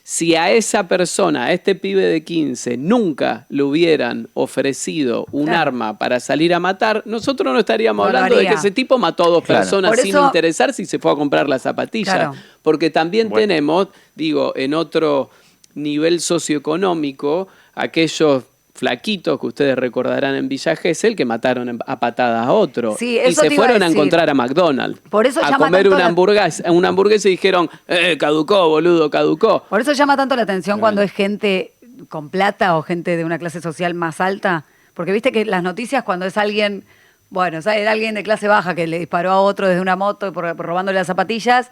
si a esa persona, a este pibe de 15, nunca le hubieran ofrecido un Claro. arma para salir a matar, nosotros no estaríamos No lo hablando de que haría. ese tipo mató a dos Claro. personas Por sin eso- interesarse y se fue a comprar las zapatillas. Claro. Porque también Bueno. tenemos, digo, en otro nivel socioeconómico, aquellos flaquitos que ustedes recordarán en Villa Gesell que mataron a patadas a otro. Sí, y eso se te iba a fueron a decir. encontrar a McDonald's. Por eso a llama comer tanto una hamburguesa y dijeron, caducó, boludo, caducó. Por eso llama tanto la atención cuando es gente con plata o gente de una clase social más alta. Porque viste que las noticias cuando es alguien, bueno, ¿sabes? Alguien de clase baja que le disparó a otro desde una moto por robándole las zapatillas,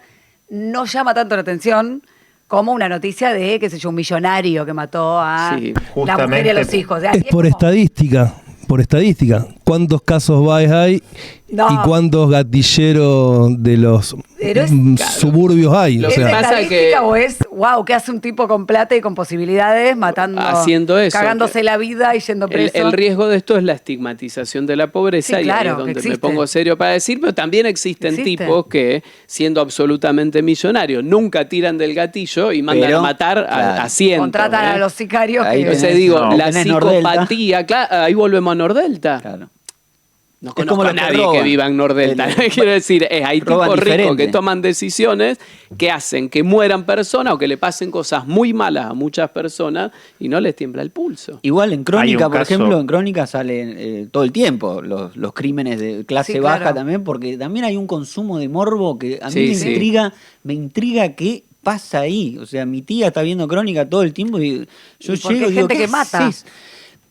no llama tanto la atención como una noticia de, qué sé yo, un millonario que mató a Sí, la mujer y a justamente. los hijos. O sea, Es y por como- estadística. Por estadística. ¿Cuántos casos hay No. y cuántos gatilleros de los Pero es- suburbios hay? Lo O ¿Es que sea, pasa estadística que- o es, wow, qué hace un tipo con plata y con posibilidades matando, Haciendo eso, cagándose que- la vida y yendo preso? El riesgo de esto es la estigmatización de la pobreza Sí, y claro, ahí es que donde existe. me pongo serio para decir, pero también existen Existe. tipos que, siendo absolutamente millonarios, nunca tiran del gatillo y mandan Pero, a matar a claro. cientos. Contratan a ¿eh? los sicarios Ahí que... tenés- Entonces digo, No, la tenés Nordelta. psicopatía, ahí volvemos a Nordelta. Claro. No Es conozco como a los que nadie que roban. viva en Nordelta. Quiero decir, hay Roban tipos ricos diferente. que toman decisiones que hacen que mueran personas o que le pasen cosas muy malas a muchas personas y no les tiembla el pulso. Igual en Crónica, Hay un por caso- ejemplo, en Crónica salen todo el tiempo los crímenes de clase Sí, baja claro. también, porque también hay un consumo de morbo que a mí Sí, me sí. intriga qué pasa ahí. O sea, mi tía está viendo Crónica todo el tiempo y yo Y porque llego hay y digo, gente ¿qué que mata. haces?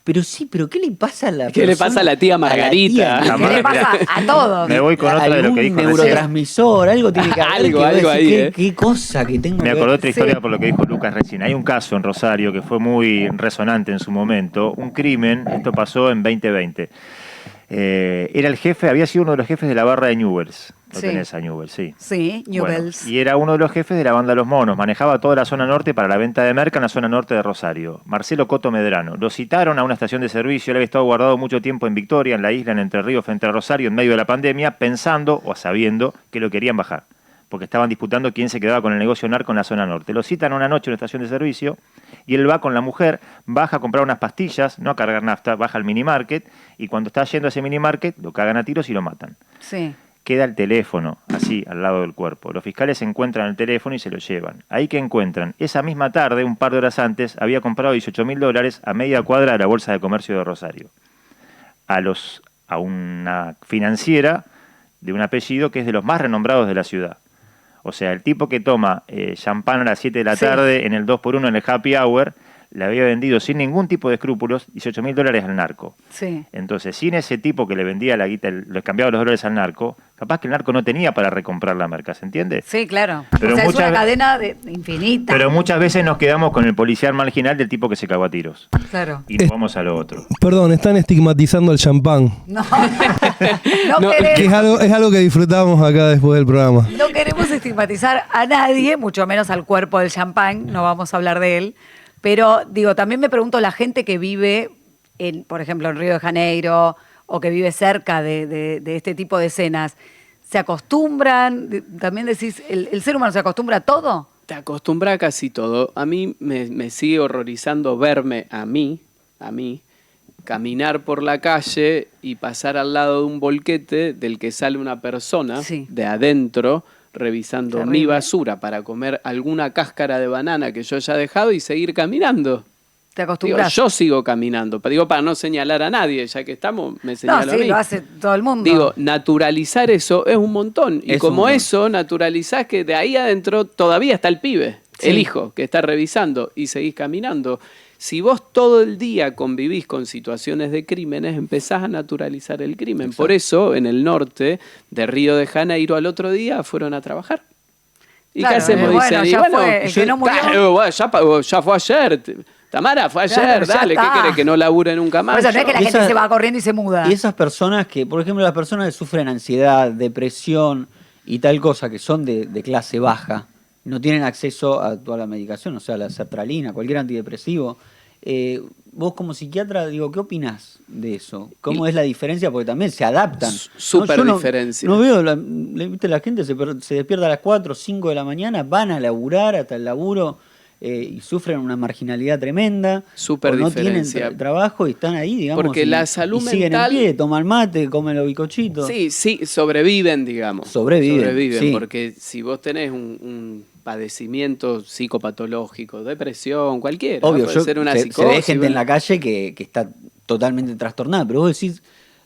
Pero sí, pero ¿qué le pasa a la ¿Qué le persona? pasa a la tía Margarita? A la ¿Qué le pasa a todos? Me voy con otra de lo que dijo algún recién. neurotransmisor, algo tiene que haber. Algo, que algo vos decís, ahí, ¿qué cosa que tengo Me que acordé ver? otra historia Sí. por lo que dijo Lucas recién. Hay un caso en Rosario que fue muy resonante en su momento, un crimen, esto pasó en 2020. Era el jefe, había sido uno de los jefes de la barra de Newells. Lo Sí. tenés a Newells, sí. Sí, Bueno, Newells. y era uno de los jefes de la banda Los Monos. Manejaba toda la zona norte para la venta de merca en la zona norte de Rosario. Marcelo Coto Medrano. Lo citaron a una estación de servicio. Él había estado guardado mucho tiempo en Victoria, en la isla, en Entre Ríos, frente a Rosario, en medio de la pandemia, pensando o sabiendo que lo querían bajar. Porque estaban disputando quién se quedaba con el negocio narco en la zona norte. Lo citan una noche en una estación de servicio y él va con la mujer, baja a comprar unas pastillas, no a cargar nafta, baja al minimarket y cuando está yendo a ese minimarket lo cagan a tiros y lo matan. Sí. Queda el teléfono, así, al lado del cuerpo. Los fiscales encuentran el teléfono y se lo llevan. Ahí que encuentran, esa misma tarde, un par de horas antes, había comprado $18.000 a media cuadra de la Bolsa de Comercio de Rosario. A una financiera de un apellido que es de los más renombrados de la ciudad. O sea, el tipo que toma champán a las 7 de la Sí. tarde en el 2x1 en el happy hour, le había vendido sin ningún tipo de escrúpulos $18.000 al narco. Sí. Entonces, sin ese tipo que le vendía la guita, le cambiaba los dólares al narco, capaz que el narco no tenía para recomprar la merca, ¿se entiende? Sí, claro. Pero o sea, es muchas una ve- cadena infinita. Pero muchas veces nos quedamos con el policial marginal del tipo que se cagó a tiros. Claro. Y nos vamos a lo otro. Perdón, están estigmatizando el champán. No, No, Que es algo que disfrutamos acá después del programa. no queremos estigmatizar a nadie, mucho menos al cuerpo del champán, no vamos a hablar de él. Pero digo, también me pregunto la gente que vive, por ejemplo, en Río de Janeiro, o que vive cerca de este tipo de escenas, ¿se acostumbran? También decís, ¿el ser humano se acostumbra a todo? Te acostumbra a casi todo. A mí me sigue horrorizando verme a mí, caminar por la calle y pasar al lado de un volquete del que sale una persona Sí. de adentro revisando Terrible. mi basura para comer alguna cáscara de banana que yo haya dejado y seguir caminando. ¿Te Digo, acostumbras? yo sigo caminando, pero digo para no señalar a nadie, ya que estamos, me no, señalo a sí, mí. lo hace todo el mundo. Digo, naturalizar eso es un montón. Y Es como un montón. eso, naturalizás que de ahí adentro todavía está el pibe, Sí. el hijo, que está revisando y seguís caminando. Si vos todo el día convivís con situaciones de crímenes, empezás a naturalizar el crimen. Por eso, en el norte de Río de Janeiro, al otro día fueron a trabajar. ¿Y Claro, qué hacemos? bueno, Dicen, y ya bueno, fue, el que no murió. bueno, ya fue ayer. Tamara, fue ayer, Claro, ya dale, ¿qué está. querés? Que no labure nunca más. Por eso no es que la Y gente esa- se va corriendo y se muda. Y esas personas que, por ejemplo, las personas que sufren ansiedad, depresión y tal cosa, que son de clase baja, no tienen acceso a toda la medicación, o sea, la sertralina, cualquier antidepresivo. Vos como psiquiatra, digo, ¿qué opinás de eso? ¿Cómo es la diferencia? Porque también se adaptan. Súper Yo diferencia. No veo, ¿viste? La gente se despierta a las 4 o 5 de la mañana, van a laburar hasta el laburo y sufren una marginalidad tremenda. Súper o no tienen diferencia. trabajo y están ahí, digamos. Porque y- la salud y siguen mental- en pie, toman mate, comen los bicochitos. Sí, sobreviven, digamos. Sobreviven, sí. Porque si vos tenés un padecimiento psicopatológico, depresión, cualquiera, Obvio, puede ser una se psicosis. ve gente en bueno. la calle que está totalmente trastornada, pero vos decís,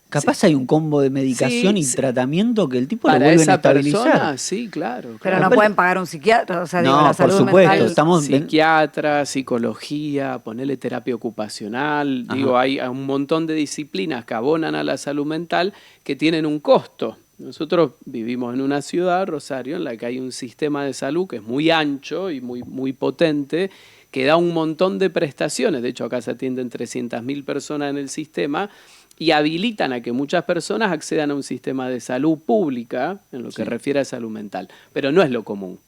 capaz hay un combo de medicación Sí, y sí. tratamiento que el tipo lo Para vuelven a esa estabilizar. persona, sí, claro. Pero claro. no pueden pagar un psiquiatra, o sea, digo, No, la por salud supuesto, mental. estamos Psiquiatra, psicología, ponerle terapia ocupacional. Ajá. Digo, hay un montón de disciplinas que abonan a la salud mental que tienen un costo. Nosotros vivimos en una ciudad, Rosario, en la que hay un sistema de salud que es muy ancho y muy potente, que da un montón de prestaciones. De hecho, acá se atienden 300.000 personas en el sistema y habilitan a que muchas personas accedan a un sistema de salud pública en lo que refiere a salud mental. Pero no es lo común.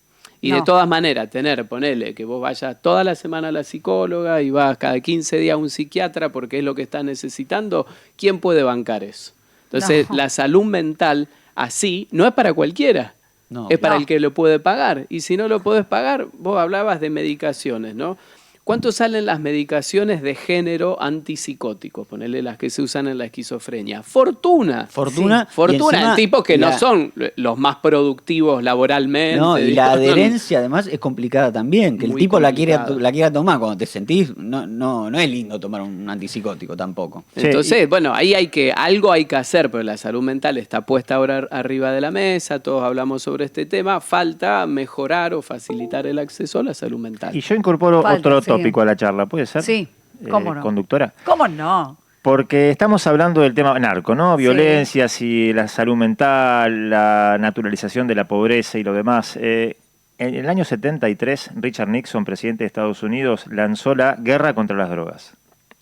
Y de No. todas maneras, ponele que vos vayas toda la semana a la psicóloga y vas cada 15 días a un psiquiatra porque es lo que estás necesitando, ¿quién puede bancar eso? Entonces, No. la salud mental así no es para cualquiera, No. es para No. el que lo puede pagar. Y si no lo podés pagar, vos hablabas de medicaciones, ¿no? ¿Cuánto salen las medicaciones de género antipsicóticos? Ponele las que se usan en la esquizofrenia. Fortuna. Fortuna. Sí, fortuna y encima en tipos que no la- son los más productivos laboralmente. No, y la digo, adherencia además es complicada también, que el Muy tipo la complicado. quiera tomar cuando te sentís, no es lindo tomar un antipsicótico tampoco. Sí, Entonces, bueno, ahí algo hay que hacer, pero la salud mental está puesta ahora arriba de la mesa, todos hablamos sobre este tema, falta mejorar o facilitar el acceso a la salud mental. Y yo incorporo Falta, otro sí. tópico a la charla, ¿puede ser? Sí. ¿Cómo no? conductora? ¿Cómo no? Porque estamos hablando del tema narco, ¿no? Violencias y la salud mental, la naturalización de la pobreza y lo demás. En el año 73, Richard Nixon, presidente de Estados Unidos, lanzó la guerra contra las drogas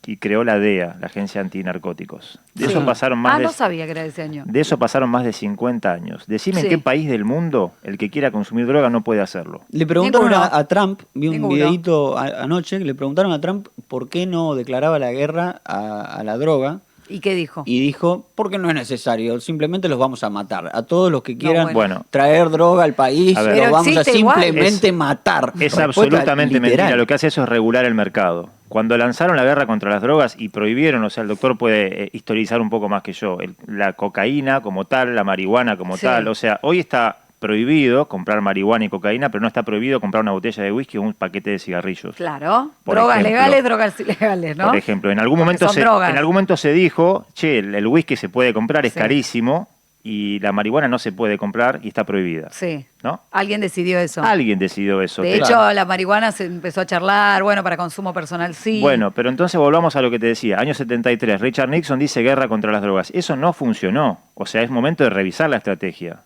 y creó la DEA, la Agencia Antinarcóticos. De eso pasaron más no sabía que era ese año. de eso pasaron más de 50 años. Decime en qué país del mundo el que quiera consumir droga no puede hacerlo. Le preguntaron Ninguno. a Trump, vi un Ninguno. videíto anoche, le preguntaron a Trump por qué no declaraba la guerra a la droga. ¿Y qué dijo? Y dijo, porque no es necesario, simplemente los vamos a matar. A todos los que quieran bueno. traer droga al país, A ver. los Pero vamos a existe igual. simplemente matar. Es Respuesta absolutamente literal. mentira. Lo que hace eso es regular el mercado. Cuando lanzaron la guerra contra las drogas y prohibieron, o sea, el doctor puede historizar un poco más que yo, la cocaína como tal, la marihuana como tal. O sea, hoy está prohibido comprar marihuana y cocaína, pero no está prohibido comprar una botella de whisky o un paquete de cigarrillos. Claro. Por Drogas ejemplo. legales, drogas ilegales, ¿no? Por ejemplo, en algún Porque momento son drogas. en algún momento se dijo, che, el whisky se puede comprar, es Sí. carísimo, y la marihuana no se puede comprar y está prohibida. Sí. ¿No? Alguien decidió eso. Alguien decidió eso. De hecho, la marihuana se empezó a charlar, bueno, para consumo personal sí. Bueno, pero entonces volvamos a lo que te decía. Año 73, Richard Nixon dice guerra contra las drogas. Eso no funcionó. O sea, es momento de revisar la estrategia.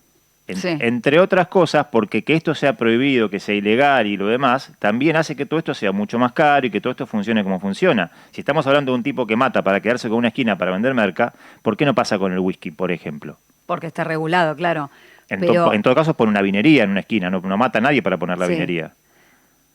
Sí. Entre otras cosas, porque que esto sea prohibido, que sea ilegal y lo demás, también hace que todo esto sea mucho más caro y que todo esto funcione como funciona. Si estamos hablando de un tipo que mata para quedarse con una esquina para vender merca, ¿por qué no pasa con el whisky, por ejemplo? Porque está regulado, claro. En Pero, todo caso, pone una vinería en una esquina, no mata a nadie para poner la Sí. vinería.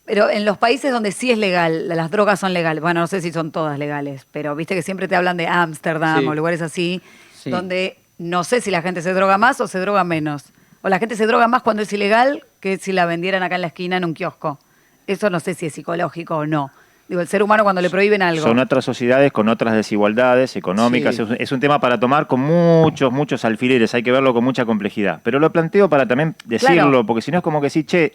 pero en los países donde sí es legal, las drogas son legales. Bueno, no sé si son todas legales, pero viste que siempre te hablan de Ámsterdam Sí. o lugares así, Sí. donde no sé si la gente se droga más o se droga menos. O la gente se droga más cuando es ilegal que si la vendieran acá en la esquina en un kiosco. Eso no sé si es psicológico o no. Digo, el ser humano cuando le prohíben algo. Son otras sociedades con otras desigualdades económicas. Sí. Es un tema para tomar con muchos alfileres. Hay que verlo con mucha complejidad. Pero lo planteo para también decirlo, Claro. porque si no es como que sí, che,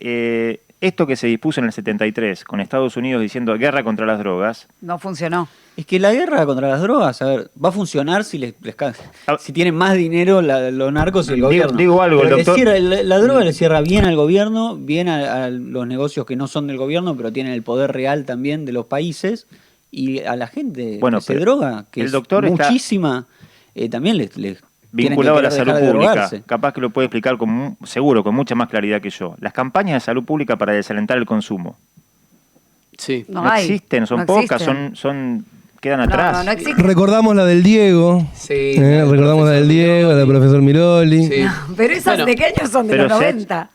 esto que se dispuso en el 73 con Estados Unidos diciendo guerra contra las drogas, No funcionó. Es que la guerra contra las drogas, a ver, va a funcionar si si tienen más dinero los narcos y el gobierno. digo algo, Pero el doctor- la droga le cierra bien al gobierno, bien a los negocios que no son del gobierno, pero tienen el poder real también de los países, y a la gente Bueno, que se pero droga, que el es doctor está muchísima, también les tienen vinculado que a la querer salud dejar de pública, drogarse. capaz que lo puede explicar seguro, con mucha más claridad que yo. Las campañas de salud pública para desalentar el consumo Sí. No, no hay. existen, son No pocas, existen. quedan No, atrás. no existe. Recordamos la del Diego. Sí, Recordamos la del Diego, la del profesor Miroli. Sí. Pero esas Bueno, de qué años son de pero los se- 90.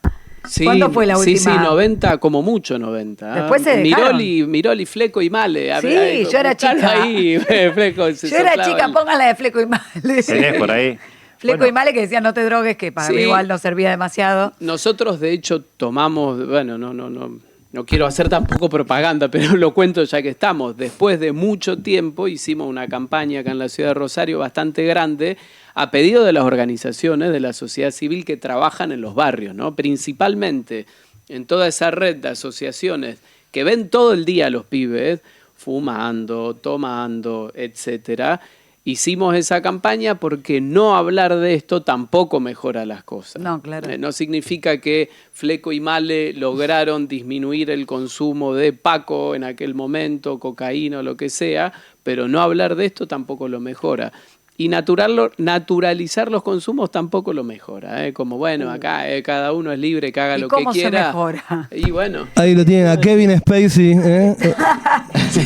Sí, ¿Cuándo fue la última? Sí, 90, como mucho 90. ¿eh? Después se dejaron. Miroli, Fleco y Male. Sí, yo era buscalo chica. Ahí, Fleco, se Yo era soplaba chica, el- póngala de Fleco y Male. ¿Tenés por ahí? Fleco Bueno. y Male que decían no te drogues, que para mí Sí. igual no servía demasiado. Nosotros, de hecho, tomamos, bueno, no quiero hacer tampoco propaganda, pero lo cuento ya que estamos. Después de mucho tiempo hicimos una campaña acá en la ciudad de Rosario bastante grande a pedido de las organizaciones de la sociedad civil que trabajan en los barrios, ¿no? Principalmente en toda esa red de asociaciones que ven todo el día a los pibes fumando, tomando, etcétera. Hicimos esa campaña porque no hablar de esto tampoco mejora las cosas. No, claro. No significa que Fleco y Male lograron disminuir el consumo de Paco en aquel momento, cocaína o lo que sea, pero no hablar de esto tampoco lo mejora. Y naturalizar los consumos tampoco lo mejora. Como bueno, acá cada uno es libre, que haga ¿Y lo que cómo se quiera. mejora? Y bueno, Ahí lo tienen a Kevin Spacey.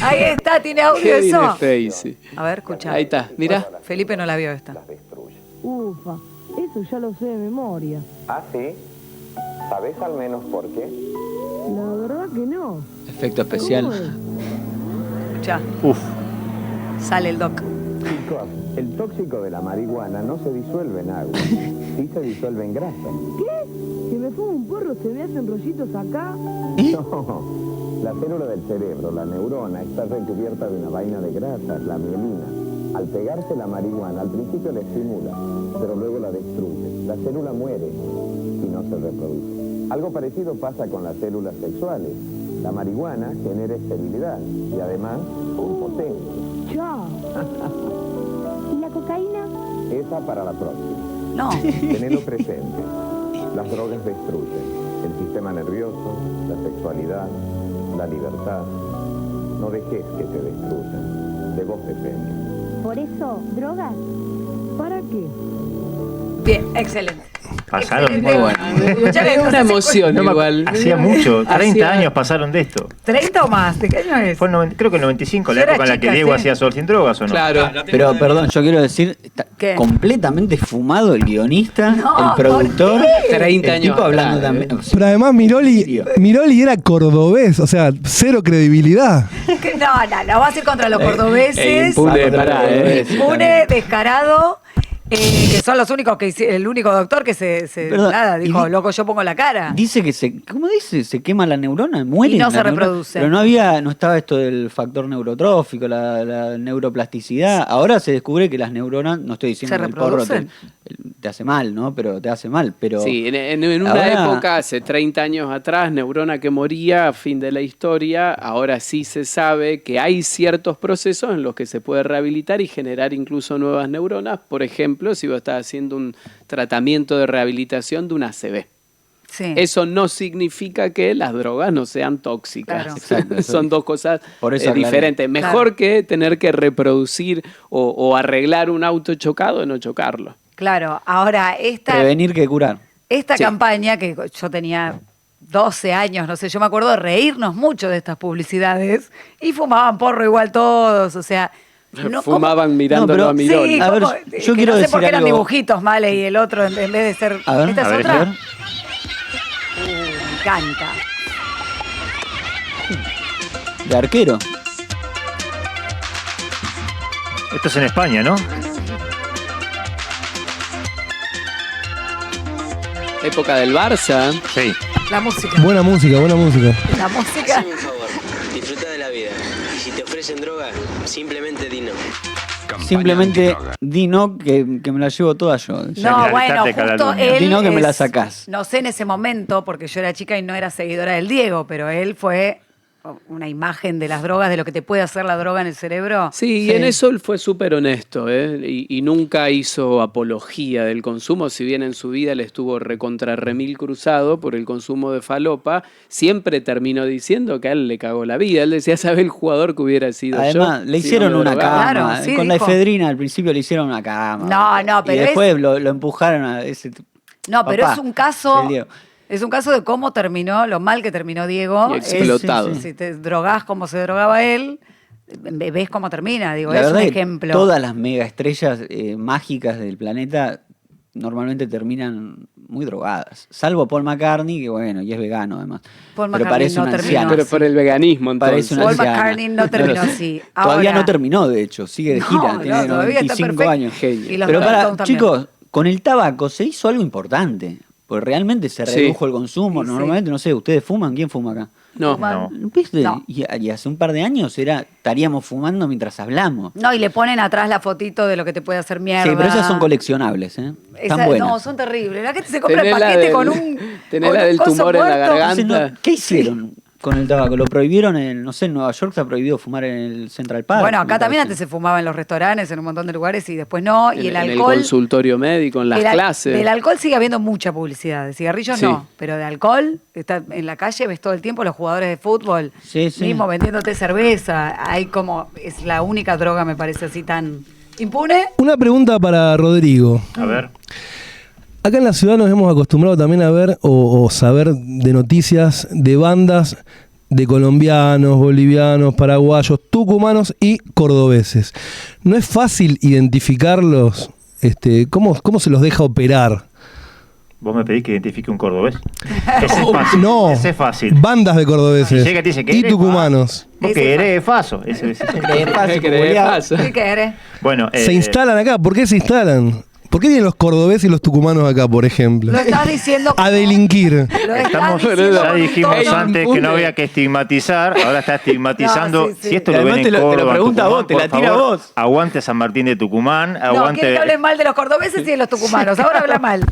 Ahí está, tiene audio Kevin eso. Spacey. A ver, escucha. Ahí está, mira. Felipe no la vio esta. Ufa, eso ya lo sé de memoria. ¿Ah, sí? ¿Sabés al menos por qué? La verdad que no. Efecto especial. ¿Cómo es? Escucha, Uf, sale el doc. Chicos, el tóxico de la marihuana no se disuelve en agua, sí se disuelve en grasa. ¿Qué? Si me fumo un porro se me hacen rollitos acá. No, la célula del cerebro, la neurona, está recubierta de una vaina de grasa, la mielina. Al pegarse la marihuana, al principio la estimula, pero luego la destruye. La célula muere y no se reproduce. Algo parecido pasa con las células sexuales. La marihuana genera esterilidad y además impotencia. Chao. ¿Y la cocaína? Esa para la próxima. No. Tenedlo presente. Las drogas destruyen el sistema nervioso, la sexualidad, la libertad, No dejes que te destruyan. De vos depende. Por eso, drogas. ¿Para qué? Bien, excelente. Pasaron Excelente. muy bueno. Escuchame, Es una entonces, emoción No me- igual. Hacía mucho, 30 Hacía- años pasaron de esto. 30 o más, ¿de qué año es? Fue creo que el 95, la Yo era época en la que chica, Diego sí. hacía Sol sin drogas, ¿o no? Claro. Pero perdón, yo quiero decir, está ¿Qué? completamente fumado el guionista, No, el productor, ¿por qué? 30 el tipo años hablando atrás, también. O sea, Pero además Miroli era cordobés, o sea, cero credibilidad. No, vas a ir contra los cordobeses. Impune, Contra pará, los cordobeses Impune, también. descarado. Que son los únicos que el único doctor que Perdón, nada, y dijo, di- loco, yo pongo la cara. Dice que ¿cómo dice? Se quema la neurona, muere. Y no la se neurona. reproduce. Pero no estaba esto del factor neurotrófico, la neuroplasticidad. Ahora se descubre que las neuronas, no estoy diciendo ¿Se que el porro te reproducen? hace mal, ¿no? Pero te hace mal. Pero Sí, en una ahora- época, hace 30 años atrás, neurona que moría, fin de la historia, ahora sí se sabe que hay ciertos procesos en los que se puede rehabilitar y generar incluso nuevas neuronas. Por ejemplo, si vos estás haciendo un tratamiento de rehabilitación de una ACV. Sí. Eso no significa que las drogas no sean tóxicas. Claro. Exacto, eso Son dije. dos cosas Por eso aclaré. diferentes. Mejor Claro. que tener que reproducir o arreglar un auto chocado, no chocarlo. Claro, ahora prevenir que curar. esta Sí. campaña que yo tenía 12 años, no sé, yo me acuerdo de reírnos mucho de estas publicidades y fumaban porro igual todos, o sea... no, Fumaban ¿cómo? mirándolo pero- a Miroli. Sí, A ver, ¿cómo? yo Que quiero no sé decir por qué eran algo. dibujitos, Male, y el otro en vez de ser... A ver, ¿Esta es a ver, otra? a ver. Me encanta. De arquero. Esto es en España, ¿no? Época del Barça. Sí. La música. Buena música, buena música. La música. Haceme un favor, disfruta de la vida. Y si te ofrecen droga, simplemente di no. Simplemente di no, que me la llevo toda yo. No, Claro, bueno, de cada justo luna. él. Di no, que me la sacás. No sé en ese momento, porque yo era chica y no era seguidora del Diego, pero él fue una imagen de las drogas, de lo que te puede hacer la droga en el cerebro. Sí, y en eso él fue súper honesto, ¿eh? Y nunca hizo apología del consumo, si bien en su vida le estuvo recontra remil cruzado por el consumo de falopa, siempre terminó diciendo que a él le cagó la vida. Él decía, ¿sabe el jugador que hubiera sido Además, yo? le si hicieron no me una drogaba? cama. Claro, sí, Con la dijo. efedrina al principio le hicieron una cama. No, pero y después lo empujaron a ese. No, pero Papá, es un caso. el Diego. Es un caso de cómo terminó, lo mal que terminó Diego. Y Es- explotado. Si te drogás como se drogaba él, ves cómo termina. Digo, La es un verdad que ejemplo. todas las mega estrellas mágicas del planeta normalmente terminan muy drogadas. Salvo Paul McCartney, que bueno, y es vegano además. Paul pero McCartney parece no una terminó. anciana. Pero por el veganismo, entonces. Parece una Paul anciana. McCartney no terminó lo sé. así. Todavía Ahora- no terminó, de hecho. Sigue de No, gira. no, tiene todavía está 95 perfecto. años. Genio. Y los Pero para, Beatles también. chicos, con el tabaco se hizo algo importante. Porque realmente se Sí. redujo el consumo. Sí, sí. Normalmente, no sé, ¿ustedes fuman? ¿Quién fuma acá? No, No. ¿Viste? No. Y hace un par de años estaríamos fumando mientras hablamos. No, y le ponen atrás la fotito de lo que te puede hacer mierda. Sí, pero esas son coleccionables, ¿eh? Están Esa- buenas. No, son terribles. La gente se compra el Tenés la paquete del- con un. tenés con la un del coso tumor en la muerto. garganta. Entonces, ¿qué hicieron con el tabaco? Lo prohibieron en, no sé, en Nueva York está prohibido fumar en el Central Park. Bueno, me acá también parece. antes se fumaba en los restaurantes, en un montón de lugares y después no. Y el en el alcohol. consultorio médico, en las clases. Del alcohol sigue habiendo mucha publicidad. De cigarrillos Sí. no. Pero de alcohol, está en la calle, ves todo el tiempo los jugadores de fútbol. Sí, sí. Mismo vendiéndote cerveza. Hay como. Es la única droga, me parece así tan impune. Una pregunta para Rodrigo. A ver. Acá en la ciudad nos hemos acostumbrado también a ver o saber de noticias de bandas de colombianos, bolivianos, paraguayos, tucumanos y cordobeses. ¿No es fácil identificarlos? ¿Cómo se los deja operar? Vos me pedís que identifique un cordobés. Ese es fácil. No, Ese es fácil. bandas de cordobeses Y llega y te dice, ¿qué y eres, tucumanos. Vos Ese que es eres faso. Ese. Es fácil, ¿Qué querés? googlear. Pasa. ¿Qué querés? Bueno, Se instalan acá. ¿Por qué se instalan? ¿Por qué vienen los cordobeses y los tucumanos acá, por ejemplo? Lo estás diciendo. A delinquir. Lo estás Estamos, diciendo ya con un dijimos tono. antes que no había que estigmatizar, ahora está estigmatizando. No, sí, sí. Si esto Y lo además ven te en lo Córdoba, pregunta a Tucumán, vos, te por la tira a favor, vos. Aguante San Martín de Tucumán, No, quiere que aguante. hablen mal de los cordobeses y de los tucumanos. Ahora habla mal.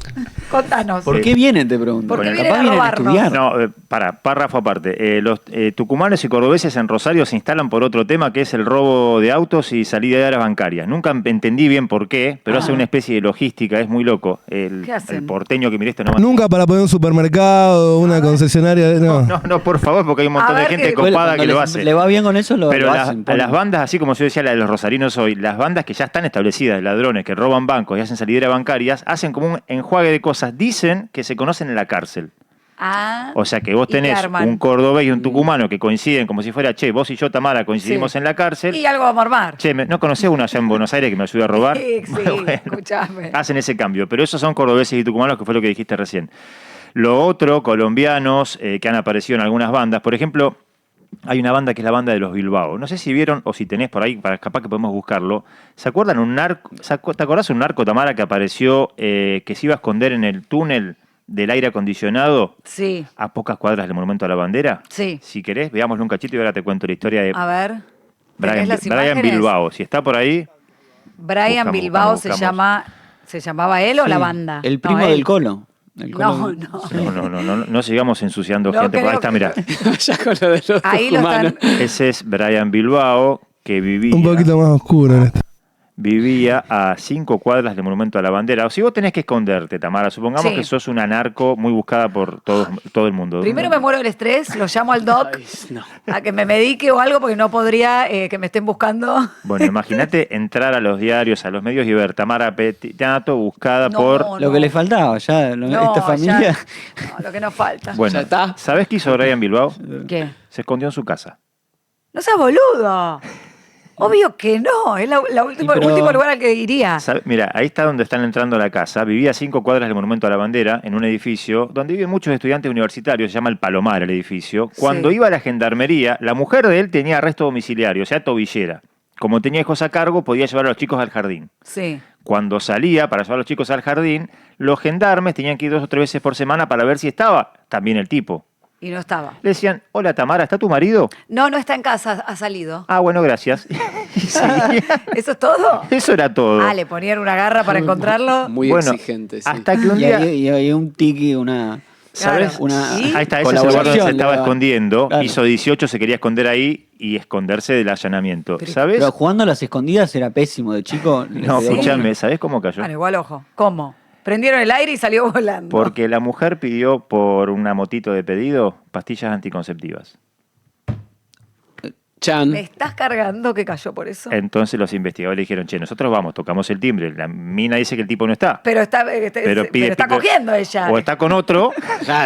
Contanos. ¿Por qué vienen, te pregunto? Porque Capaz vienen a vienen a robarnos. estudiar. No, párrafo aparte. Los tucumanos y cordobeses en Rosario se instalan por otro tema que es el robo de autos y salida de áreas bancarias. Nunca entendí bien por qué, pero hace una especie de logística, es muy loco. ¿Qué hacen? El porteño que miré esto no Nunca para poner un supermercado, una concesionaria. No. No, por favor, porque hay un montón A de ver gente qué- Bueno, copada cuando que lo les- hace. le va bien con eso, lo Pero hacen. a las bandas, así como yo decía la de los rosarinos hoy, las bandas que ya están establecidas, de ladrones que roban bancos y hacen salideras bancarias, hacen como un enjuague de cosas. Dicen que se conocen en la cárcel. Ah, O sea que vos ¿y qué tenés arman? un cordobés y un tucumano que coinciden como si fuera, che, vos y yo, Tamara, coincidimos Sí. en la cárcel. Y algo vamos a armar. Che, ¿no conocés uno allá en Buenos Aires que me ayude a robar? Sí, Bueno, escuchame. hacen ese cambio. Pero esos son cordobeses y tucumanos, que fue lo que dijiste recién. Lo otro, colombianos que han aparecido en algunas bandas. Por ejemplo, hay una banda que es la banda de los Bilbao. No sé si vieron o si tenés por ahí, capaz que podemos buscarlo. ¿Se acuerdan un narco? ¿Te acordás un narco, Tamara, que apareció que se iba a esconder en el túnel del aire acondicionado Sí, a pocas cuadras del Monumento a la Bandera? sí. Si querés, veámoslo un cachito y ahora te cuento la historia de A ver. Brian, ¿tenés las Brian imágenes? Bilbao. Si está por ahí, Brian Buscamos, Bilbao buscamos. ¿se llamaba él o Sí, la banda? El primo No, él. del Colo. El Colo- no sigamos ensuciando No gente. Por ahí creo está, que- mirá. Ya con lo de los Ahí lo tucumanos. están. Ese es Brian Bilbao, que Un poquito más oscuro en esto. vivía a 5 cuadras del Monumento a la Bandera. O si vos tenés que esconderte, Tamara, supongamos Sí. que sos una narco muy buscada por todo el mundo. Primero me muero del estrés, lo llamo al doc Ay, no. a que me medique o algo porque no podría que me estén buscando. Bueno, imagínate entrar a los diarios, a los medios y ver Tamara Petinato buscada No, por... Lo que le faltaba ya, No, esta familia. ya- no, lo que nos falta. Bueno, Ya está. ¿sabés qué hizo Brian Bilbao? ¿Qué? Se escondió en su casa. No seas boludo. Obvio que no, es la última, pero- último lugar al que iría. Mira, ahí está donde están entrando a la casa. Vivía a 5 cuadras del Monumento a la Bandera, en un edificio donde viven muchos estudiantes universitarios. Se llama El Palomar el edificio. Cuando Sí. iba a la gendarmería, la mujer de él tenía arresto domiciliario, o sea, tobillera. Como tenía hijos a cargo, podía llevar a los chicos al jardín. Sí. Cuando salía para llevar a los chicos al jardín, los gendarmes tenían que ir 2 o 3 veces por semana para ver si estaba también el tipo. Y no estaba. Le decían, hola Tamara, ¿está tu marido? No, no está en casa, ha salido. Ah, bueno, gracias. Y seguía. ¿Eso es todo? Eso era todo. Ah, le ponían una garra para encontrarlo. Muy Bueno, exigente, sí. hasta que un Y día... hay un tiki, una. ¿Sabes? Claro. Una ¿Y? Ahí está, ese es el lugar donde se colaboración, estaba le daba. escondiendo. Claro. Hizo 18, se quería esconder ahí y esconderse del allanamiento. ¿Sabes? Pero jugando a las escondidas era pésimo de chico. No, le- escúchame, ¿sabes cómo cayó? Bueno, igual ojo. ¿Cómo? Prendieron el aire y salió volando. Porque la mujer pidió por una motito de pedido pastillas anticonceptivas. Chan. ¿Me estás cargando que cayó por eso? Entonces los investigadores le dijeron, che, nosotros vamos, tocamos el timbre. La mina dice que el tipo no está. Pero está, Pero pero está cogiendo ella. O está con otro,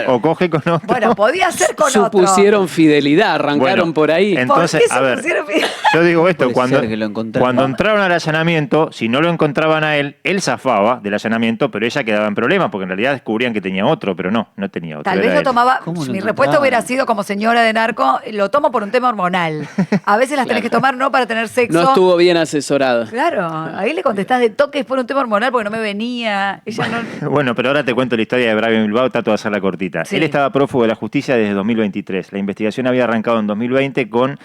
o coge con otro. Bueno, podía ser con otro. Supusieron fidelidad, arrancaron Bueno, por ahí. Entonces, ¿Por qué a ver, supusieron? yo digo esto, Puede cuando, ser que lo encontraron. cuando entraron al allanamiento, si no lo encontraban a él zafaba del allanamiento, pero ella quedaba en problemas, porque en realidad descubrían que tenía otro, pero no tenía otro. Tal era vez lo él. tomaba. ¿Cómo lo Mi encontraban? respuesta hubiera sido como señora de narco, lo tomo por un tema hormonal. A veces las tenés que tomar no para tener sexo. No estuvo bien asesorada. Claro, ahí le contestás de toques por un tema hormonal porque no me venía. Ella no. Bueno, pero ahora te cuento la historia de Brian Bilbao, trato de hacerla cortita. Sí. Él estaba prófugo de la justicia desde 2023. La investigación había arrancado en 2020 con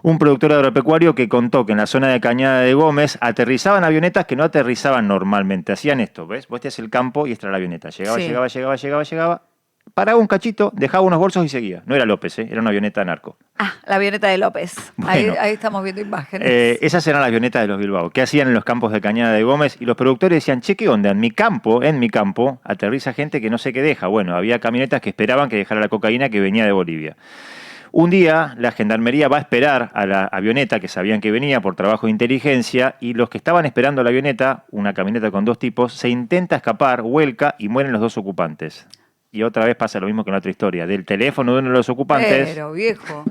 un productor agropecuario que contó que en la zona de Cañada de Gómez aterrizaban avionetas que no aterrizaban normalmente. Hacían esto, ¿ves? Vos te haces el campo y esta era la avioneta. Llegaba, Sí. llegaba. Paraba un cachito, dejaba unos bolsos y seguía. No era López, era una avioneta narco. Ah, la avioneta de López. Bueno. Ahí estamos viendo imágenes. Esas eran las avionetas de los Bilbao. ¿Qué hacían en los campos de Cañada de Gómez? Y los productores decían, che, ¿qué onda? En mi campo, aterriza gente que no sé qué deja. Bueno, había camionetas que esperaban que dejara la cocaína que venía de Bolivia. Un día la gendarmería va a esperar a la avioneta que sabían que venía por trabajo de inteligencia y los que estaban esperando la avioneta, una camioneta con 2 tipos, se intenta escapar, vuelca y mueren los 2 ocupantes. Y otra vez pasa lo mismo que en la otra historia. Del teléfono de uno de los ocupantes... Pero, viejo.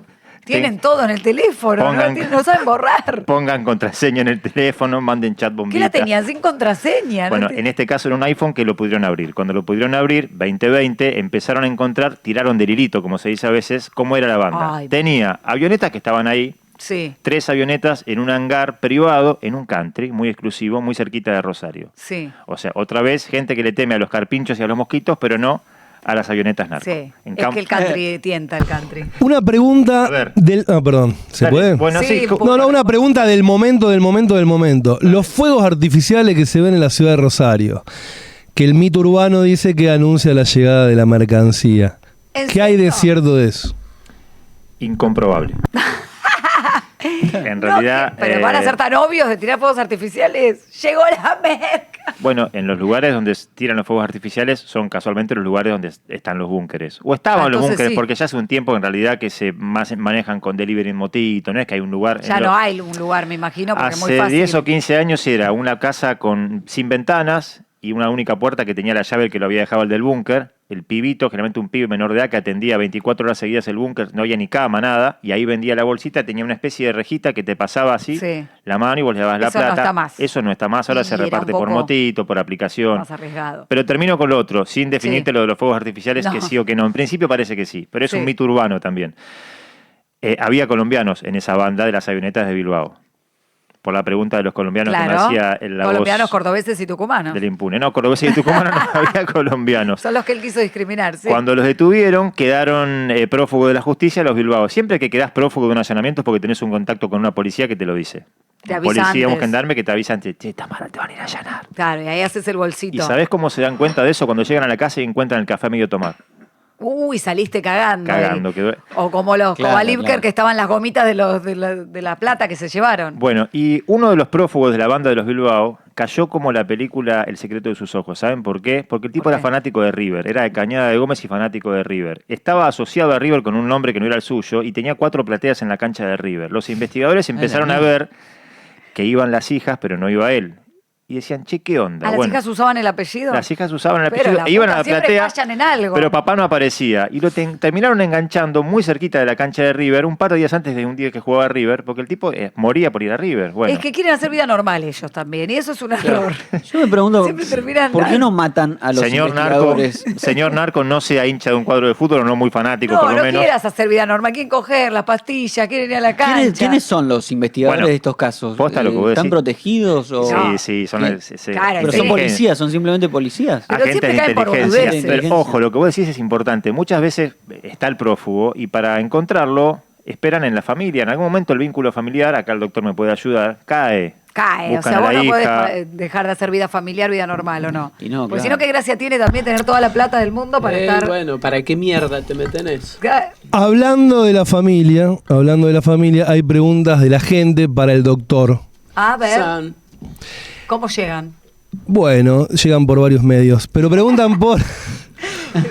Tienen todo en el teléfono, Pongan- no saben borrar. Pongan contraseña en el teléfono, manden chat bombita. ¿Qué la tenían sin contraseña? Bueno, No te- en este caso era un iPhone que lo pudieron abrir. Cuando lo pudieron abrir, 2020, empezaron a encontrar, tiraron del hilito, como se dice a veces, cómo era la banda. Ay. Tenía avionetas que estaban ahí, Sí, 3 avionetas en un hangar privado, en un country, muy exclusivo, muy cerquita de Rosario. sí. O sea, otra vez, gente que le teme a los carpinchos y a los mosquitos, pero no a las avionetas narcos. Sí, En es cam- que el country tienta el country. Una A pregunta ver. del. Ah, perdón. ¿Se Dale. puede? Bueno, Sí, sí. po- No, una pregunta del momento. Los fuegos artificiales que se ven en la ciudad de Rosario. que el mito urbano dice que anuncia la llegada de la mercancía. ¿En ¿Qué hay de serio? cierto de eso? Incomprobable. En realidad... Pero van a ser tan obvios de tirar fuegos artificiales. Llegó la merca. Bueno, en los lugares donde tiran los fuegos artificiales son casualmente los lugares donde están los búnkeres. O estaban los Entonces búnkeres, sí. porque ya hace un tiempo en realidad que se manejan con delivery en motito, no es que hay un lugar... Ya no hay un lugar, me imagino, porque es muy Hace fácil. 10 o 15 años era una casa sin ventanas y una única puerta que tenía la llave el que lo había dejado el del búnker. El pibito, generalmente un pibe menor de edad que atendía 24 horas seguidas el búnker, no había ni cama, nada, y ahí vendía la bolsita, tenía una especie de rejita que te pasaba así, Sí. la mano y vos le dabas la Eso no plata. está más. Eso no está más, ahora Y se era reparte un por poco motito, por aplicación. Más arriesgado. Pero termino con lo otro, sin definirte Sí. lo de los fuegos artificiales, No. que sí o que no. En principio parece que sí, pero es Sí. un mito urbano también. Había colombianos en esa banda de las avionetas de Bilbao. Por la pregunta de los colombianos que me Claro. hacía la Colombianos, voz cordobeses y tucumanos. del impune. No, cordobeses y tucumanos no había colombianos. Son los que él quiso discriminar, ¿sí? Cuando los detuvieron, quedaron prófugos de la justicia los Bilbao. Siempre que quedás prófugo de un allanamiento es porque tenés un contacto con una policía que te lo dice. Te Un avisa policía, un antes. gendarme que te avisa antes, che, Tamara, te van a ir a allanar. Claro, y ahí haces el bolsito. ¿Y sabés cómo se dan cuenta de eso? Cuando llegan a la casa y encuentran el café a medio tomar. Uy, saliste cagando. Cagando. Que... O como los Claro, Kovalipker claro. que estaban las gomitas de la plata que se llevaron. Bueno, y uno de los prófugos de la banda de los Bilbao cayó como la película El secreto de sus ojos. ¿Saben por qué? Porque el tipo ¿Por era qué? fanático de River. Era de Cañada de Gómez y fanático de River. Estaba asociado a River con un nombre que no era el suyo y tenía 4 plateas en la cancha de River. Los investigadores empezaron a ver que iban las hijas, pero no iba él. Y decían, che, ¿qué onda? ¿A las Bueno, hijas usaban el apellido? las hijas usaban el Pero apellido, la iban puta, a la siempre platea, fallan en algo. pero papá no aparecía. Y lo terminaron enganchando muy cerquita de la cancha de River, un par de días antes de un día que jugaba River, porque el tipo moría por ir a River. Bueno, Es que quieren hacer vida normal ellos también, y eso es un error. Yo me pregunto, Siempre terminan ¿por qué dando- no matan a los investigadores? señor narco, no sea hincha de un cuadro de fútbol o no muy fanático, No, por lo no menos. quieras hacer vida normal. Quieren coger las pastillas, quieren ir a la cancha. ¿Quiénes son los investigadores Bueno, de estos casos? posta lo que vos ¿Están decís. protegidos? O... Sí, son Bien. Claro, Pero sí. son policías, son simplemente policías. Pero Agentes siempre de caen por inteligencia. boludeces. Pero Inteligencia. ojo, lo que vos decís es importante. Muchas veces está el prófugo y para encontrarlo esperan en la familia. En algún momento el vínculo familiar, acá el doctor me puede ayudar, cae. Cae, o Buscan sea, a vos la no podés hija. dejar de hacer vida familiar, vida normal, ¿o no? Y no, Porque si claro. no, ¿qué gracia tiene también tener toda la plata del mundo para estar... Bueno, ¿para qué mierda te meten eso? Hablando de la familia, hay preguntas de la gente para el doctor. A ver, San. ¿cómo llegan? Bueno, llegan por varios medios, pero preguntan por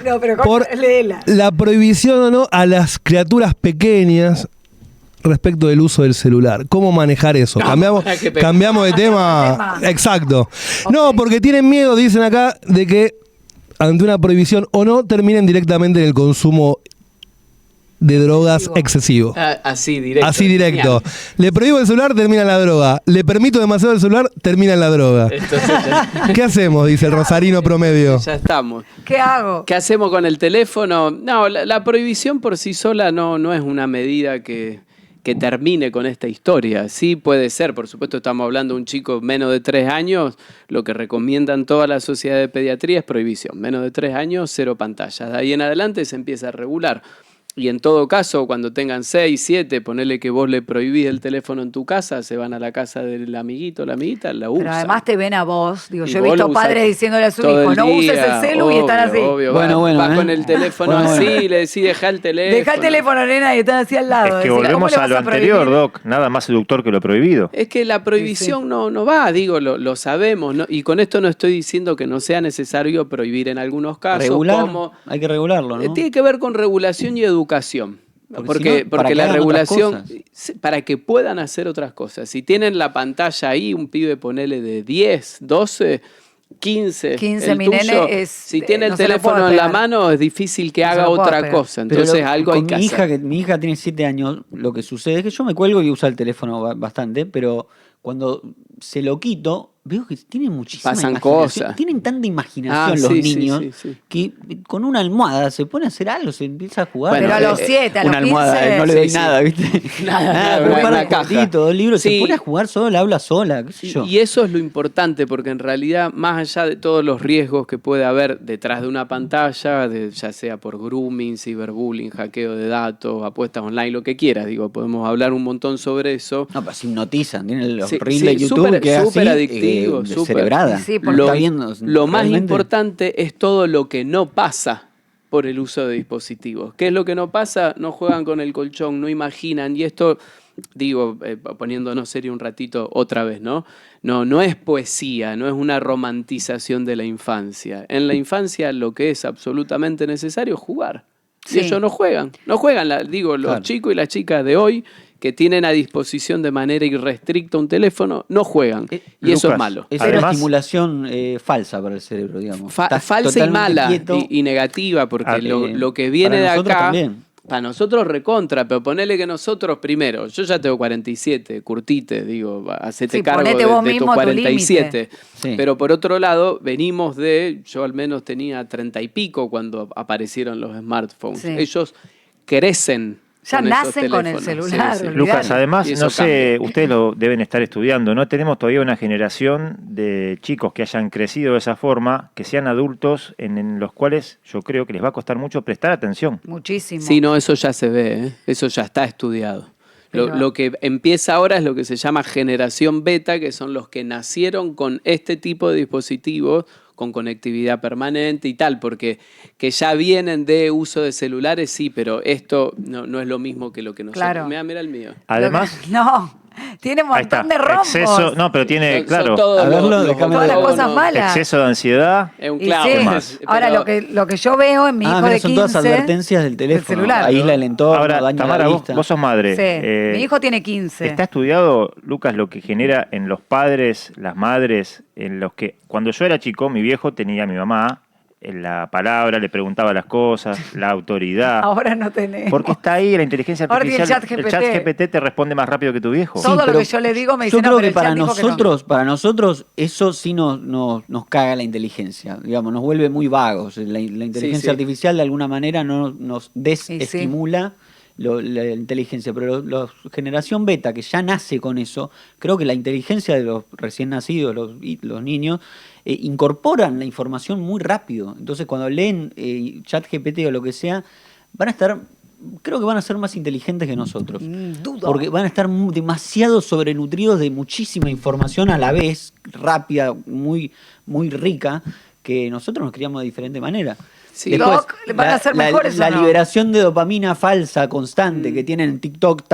No, pero Por- léela. la prohibición o no a las criaturas pequeñas respecto del uso del celular. ¿Cómo manejar eso? para que Cambiamos de tema. Cambiamos de tema. Exacto. No, porque tienen miedo, dicen acá, de que ante una prohibición o no terminen directamente en el consumo de drogas excesivo. Así directo. Así directo. Genial. Le prohíbo el celular, termina en la droga. Le permito demasiado el celular, termina en la droga. Entonces ¿Qué hacemos? Dice el rosarino promedio. ya estamos. ¿Qué hago? ¿Qué hacemos con el teléfono? No, la prohibición por sí sola no es una medida que termine con esta historia. Sí puede ser, por supuesto estamos hablando de un chico menos de 3 años, lo que recomiendan toda la sociedad de pediatría es prohibición. Menos de 3 años, 0 pantallas. De ahí en adelante se empieza a regular. Y en todo caso, cuando tengan 6, 7, ponele que vos le prohibís el teléfono en tu casa, se van a la casa del amiguito, la amiguita, la usan. Pero además te ven a vos. Digo, Y yo he vos visto lo usás padres diciéndole a su todo hijo, el no uses día, el celu y están así. Obvio, Bueno, va ¿eh? con el teléfono Bueno, así bueno. y le decís, deja el teléfono. Deja el teléfono, nena, y están así al lado. Es que Decís, ¿cómo volvemos le a vas lo anterior, prohibir? Doc. Nada más seductor que lo prohibido. Es que la prohibición no va, digo, lo sabemos. ¿No? Y con esto no estoy diciendo que no sea necesario prohibir en algunos casos. Regular, Como, hay que regularlo, ¿no? tiene que ver con regulación y educación. Porque si no, para que la hagan otras regulación, cosas. para que puedan hacer otras cosas. Si tienen la pantalla ahí, un pibe ponele de 10, 12, 15. 15, el mi tuyo, nene es, si tiene el no se lo teléfono puedo en la pegar. mano, es difícil que No se haga lo puedo otra pegar. cosa. Pero Entonces algo hay con que mi hija, hacer. mi hija tiene 7 años, lo que sucede es que yo me cuelgo y usa el teléfono bastante, pero cuando se lo quito, veo que tienen muchísima Pasan imaginación. cosas. Tienen tanta imaginación Ah, los sí, sí, niños sí. que con una almohada se pone a hacer algo, se empieza a jugar. Bueno, Pero a los 7, a los una 15. almohada, no le Sí, doy sí. nada, ¿viste? Nada, pero una para caja. cortito, 2 libros, Sí. se pone a jugar sola, habla sola, qué sé yo. Y eso es lo importante, porque en realidad, más allá de todos los riesgos que puede haber detrás de una pantalla, ya sea por grooming, ciberbullying, hackeo de datos, apuestas online, lo que quieras, digo, podemos hablar un montón sobre eso. No, pero se hipnotizan, tienen los Sí, reels de sí, YouTube que es súper así, adictivo. súper. descerebrada. Sí, porque- Lo, Está viendo, lo más realmente. importante es todo lo que no pasa por el uso de dispositivos. ¿Qué es lo que no pasa? No juegan con el colchón, no imaginan. Y esto, digo, poniéndonos serio un ratito otra vez, ¿no? No es poesía, no es una romantización de la infancia. En la infancia lo que es absolutamente necesario es jugar. Sí. Y ellos no juegan. No juegan, los Claro. chicos y las chicas de hoy que tienen a disposición de manera irrestricta un teléfono, no juegan. Y eso es Lucas, malo. Es Además- una estimulación falsa para el cerebro, digamos. Estás Falsa y totalmente mala quieto. y negativa, porque Ah, lo que viene para de nosotros acá, también. para nosotros recontra, pero ponele que nosotros primero, yo ya tengo 47, curtite, digo, hacete Sí, cargo ponete de vos tus mismo tu 47. Sí. Pero por otro lado, venimos yo al menos tenía 30 y pico cuando aparecieron los smartphones. Sí. Ellos crecen. Ya con esos nacen con el teléfonos. celular, Sí, sí. olvidate. Lucas, además, Y eso no sé, cambia. ustedes lo deben estar estudiando, no tenemos todavía una generación de chicos que hayan crecido de esa forma, que sean adultos en los cuales yo creo que les va a costar mucho prestar atención. Muchísimo. Sí, no, eso ya se ve, ¿eh? Eso ya está estudiado. Pero- Lo que empieza ahora es lo que se llama generación beta, que son los que nacieron con este tipo de dispositivos, con conectividad permanente y tal, porque que ya vienen de uso de celulares, sí, pero esto no es lo mismo que lo que nosotros... Claro. Mira el mío. Además, No, tiene un ahí está, montón de rombos. exceso, no, pero tiene, Son claro, todos A verlo, los déjame Todas las ver. cosas malas. exceso de ansiedad. Es un Y clavo. sí. más. Ahora, lo que yo veo en mi hijo Mira, de 15... son todas advertencias del teléfono. celular. Aísla el entorno, Ahora, daña Tamara, la vos, vista. vos sos madre. Sí, mi hijo tiene 15. ¿Está estudiado, Lucas, lo que genera en los padres, las madres, en los que... Cuando yo era chico, mi viejo tenía a mi mamá en la palabra, le preguntaba las cosas, la autoridad. Ahora no tenemos. Porque está ahí la inteligencia Ahora tiene el artificial. chat GPT. GPT te responde más rápido que tu viejo. Todo lo pero que yo le digo me dice, yo no, creo pero que el para chat dijo que no. para nosotros eso sí nos caga la inteligencia, digamos, nos vuelve muy vagos. La inteligencia sí. artificial de alguna manera nos desestimula la inteligencia, pero la generación beta que ya nace con eso, creo que la inteligencia de los recién nacidos, los niños, incorporan la información muy rápido. Entonces cuando leen ChatGPT o lo que sea, creo que van a ser más inteligentes que nosotros. Dudo. Porque van a estar demasiado sobrenutridos de muchísima información a la vez, rápida, muy, muy rica, que nosotros nos criamos de diferente manera. Sí. Doc, ¿van a ser mejores o la no? liberación de dopamina falsa constante que tienen en TikTok,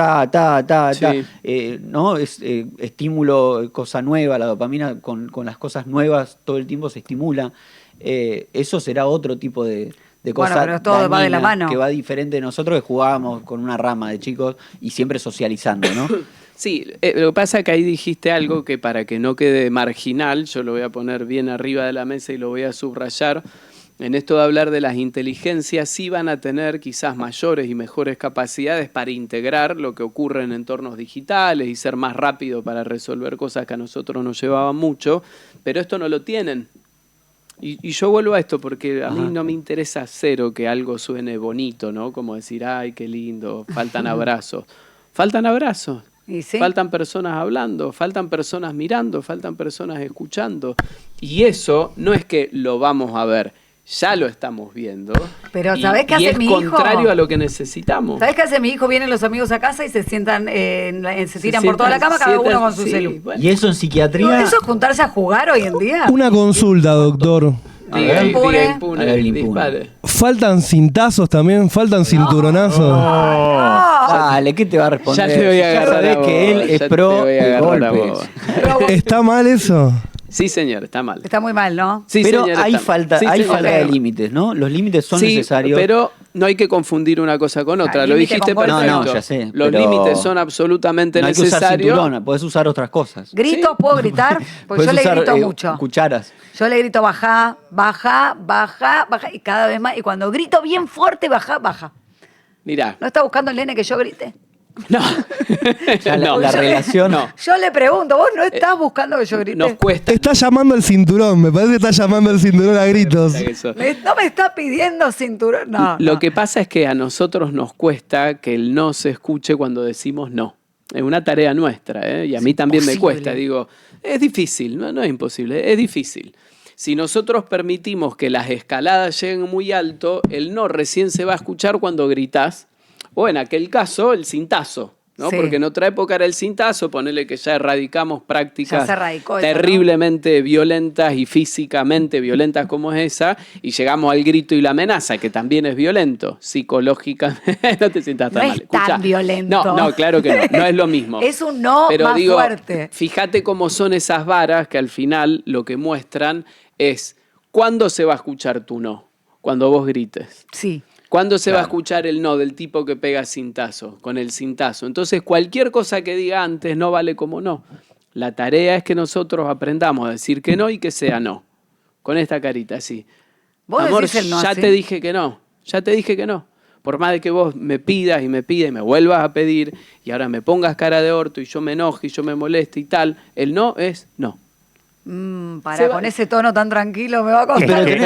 Sí. ¿no? Es estímulo, cosa nueva, la dopamina con las cosas nuevas todo el tiempo se estimula. Eso será otro tipo de cosa Bueno, pero todo va de la dañina, mano. que va diferente de nosotros, que jugábamos con una rama de chicos y siempre socializando, ¿no? Sí, lo que pasa es que ahí dijiste algo que para que no quede marginal, yo lo voy a poner bien arriba de la mesa y lo voy a subrayar. En esto de hablar de las inteligencias, sí van a tener quizás mayores y mejores capacidades para integrar lo que ocurre en entornos digitales y ser más rápido para resolver cosas que a nosotros nos llevaban mucho, pero esto no lo tienen. Y yo vuelvo a esto porque a mí no me interesa cero que algo suene bonito, ¿no? Como decir, ay, qué lindo, faltan abrazos. Faltan abrazos. ¿Y sí? Faltan personas hablando, faltan personas mirando, faltan personas escuchando. Y eso no es que lo vamos a ver, ya lo estamos viendo. Pero Y- ¿sabés qué y hace es mi hijo? contrario a lo que necesitamos. ¿Sabes qué hace mi hijo? Vienen los amigos a casa y se sientan, se tiran por toda la cama, cada uno con su sí, celu. bueno. Y eso en psiquiatría... ¿Eso es juntarse a jugar hoy en día? Una consulta, doctor. Diga, ver. Impune. diga, impune, A ver, impune. dispare. ¿Faltan cintazos también? ¿Faltan cinturonazos? Dale, ¿qué te va a responder? Ya te voy a Ya agarrar sabés a vos, que él ya es te pro voy a de agarrar a golpes. vos. ¿Está mal eso? Sí, señor, está mal. Está muy mal, ¿no? Sí, Pero señor, hay está mal. falta, Sí, hay señor. falta de límites, ¿no? Los límites son Sí, necesarios. pero no hay que confundir una cosa con otra. Ah, Lo límite dijiste con golpe. perfecto. No, no, ya sé, Los pero límites son absolutamente no hay que usar necesarios. cinturón, podés usar otras cosas. ¿Grito? Sí. ¿Puedo gritar? Pues Podés yo le usar, grito mucho. cucharas. Yo le grito baja, baja, baja, baja, y cada vez más. Y cuando grito bien fuerte, baja, baja. Mirá. ¿No está buscando el nene que yo grite? No. Ya No. la relación. No. Yo le pregunto, ¿vos no estás buscando que yo grite? Nos cuesta. Está llamando al cinturón, me parece que está llamando al cinturón a gritos. No me está pidiendo cinturón. No, Lo no. que pasa es que a nosotros nos cuesta que el no se escuche cuando decimos no. Es una tarea nuestra, ¿eh? Y a mí también me imposible. cuesta. Digo, es difícil, no es imposible, es difícil. Si nosotros permitimos que las escaladas lleguen muy alto, el no recién se va a escuchar cuando gritás, o en aquel caso, el cintazo. ¿no? Sí. Porque en otra época era el cintazo, ponele que ya erradicamos Ya prácticas se erradicó eso, ¿no? terriblemente violentas y físicamente violentas como es esa, y llegamos al grito y la amenaza, que también es violento, psicológicamente. No te sientas tan No mal. es tan violento. No, claro que no es lo mismo. Es un no Pero más digo, fuerte. fíjate cómo son esas varas que al final lo que muestran es cuándo se va a escuchar tu no, cuando vos grites. Sí. ¿Cuándo se va a escuchar el no del tipo que pega cintazo, con el cintazo? Entonces, cualquier cosa que diga antes no vale como no. La tarea es que nosotros aprendamos a decir que no y que sea no. Con esta carita, así. ¿Vos Amor, decís el no ya así? te dije que no. Ya te dije que no. Por más de que vos me pidas y me vuelvas a pedir y ahora me pongas cara de orto y yo me enoje y yo me moleste y tal, el no es no. Para con ese tono tan tranquilo me va a costar. Pero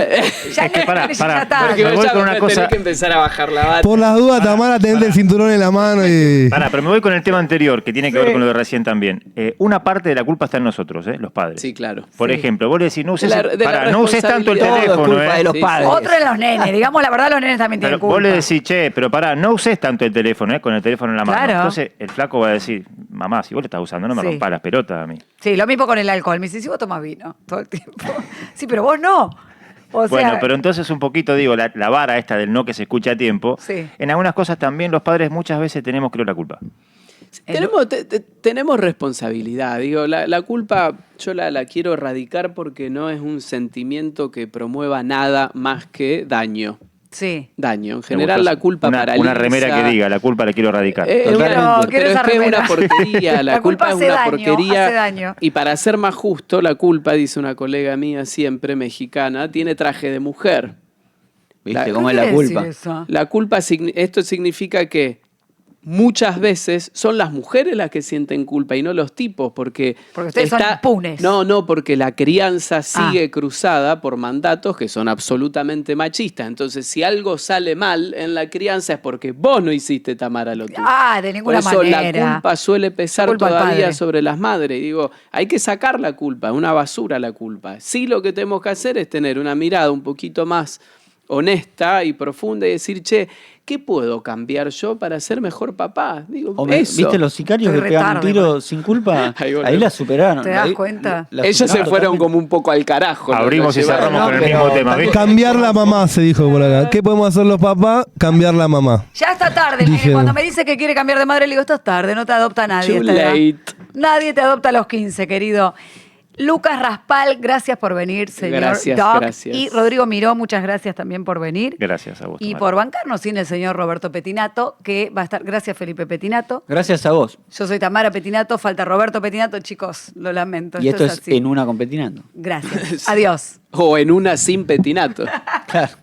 Ya es que pará, ya está. Porque me vos voy ya con una me cosa- tenés que empezar a bajar la vara. Por las dudas, Tamara, tenés el cinturón en la mano y... Pará, pero me voy con el tema anterior, que tiene que ver con lo de recién también. Una parte de la culpa está en nosotros, los padres. Sí, claro. Por Sí. ejemplo, vos le decís, no uses, De la no uses tanto el responsabilidad. teléfono. Todo es culpa de los Sí, padres. Otro en los nenes. Digamos la verdad, los nenes también tienen Pero culpa. vos le decís, che, pero pará, no uses tanto el teléfono, con el teléfono en la mano. Claro. Entonces el flaco va a decir, mamá, si vos le estás usando, no me Sí. rompas las pelotas a mí. Sí, lo mismo con el alcohol. Me dice, si vos tomás vino todo el tiempo. Sí, pero vos no. O Bueno, sea, pero entonces un poquito, digo, la vara esta del no que se escucha a tiempo, Sí. en algunas cosas también los padres muchas veces tenemos, creo, la culpa. Tenemos responsabilidad. Digo, la culpa yo la quiero erradicar porque no es un sentimiento que promueva nada más que daño. sí. Daño. En Me general gustó la culpa una paraliza. remera que diga, la culpa la quiero erradicar. Quiero quiero esa es que es remera. una porquería. La, La culpa culpa es hace una daño, porquería. hace daño. Y para ser más justo, la culpa, dice una colega mía siempre, mexicana, tiene traje de mujer. ¿Viste La- cómo es ¿Qué la quiere decir culpa? eso? La culpa, esto significa que muchas veces son las mujeres las que sienten culpa y no los tipos, porque ustedes son impunes. No, porque la crianza sigue cruzada por mandatos que son absolutamente machistas. Entonces, si algo sale mal en la crianza es porque vos no hiciste, Tamara, lo tuyo. De Por ninguna eso manera. la culpa suele pesar Culpa al todavía padre. sobre las madres. Digo, hay que sacar la culpa, una basura la culpa. Sí, lo que tenemos que hacer es tener una mirada un poquito más honesta y profunda y decir, che, ¿qué puedo cambiar yo para ser mejor papá? Digo, eso. ¿Viste los sicarios Estoy que pegan un retarde, tiro man. sin culpa? Ahí volvemos. Ahí la superaron. ¿Te das Ahí cuenta? la Ellos se superaron fueron totalmente. como un poco al carajo. ¿no? Abrimos Lo y llevaron. cerramos con el pero mismo tema, también- ¿viste? Cambiar la mamá, se dijo por acá. ¿Qué podemos hacer los papás? Cambiar la mamá. Ya está tarde. el nene. Dijeron. Cuando me dice que quiere cambiar de madre, le digo, esto es tarde, no te adopta nadie. a Too esta edad. late. Nadie te adopta a los 15, querido. Lucas Raspal, gracias por venir, señor Gracias, Doc. gracias. Y Rodrigo Miró, muchas gracias también por venir. Gracias a vos. Y Tamara. por bancarnos sin el señor Roberto Petinato, que va a estar. Gracias, Felipe Petinato. Gracias a vos. Yo soy Tamara Petinato, falta Roberto Petinato, chicos, lo lamento. Y esto es así. En Una Competinando. Gracias. Adiós. O en una sin petinato. Claro.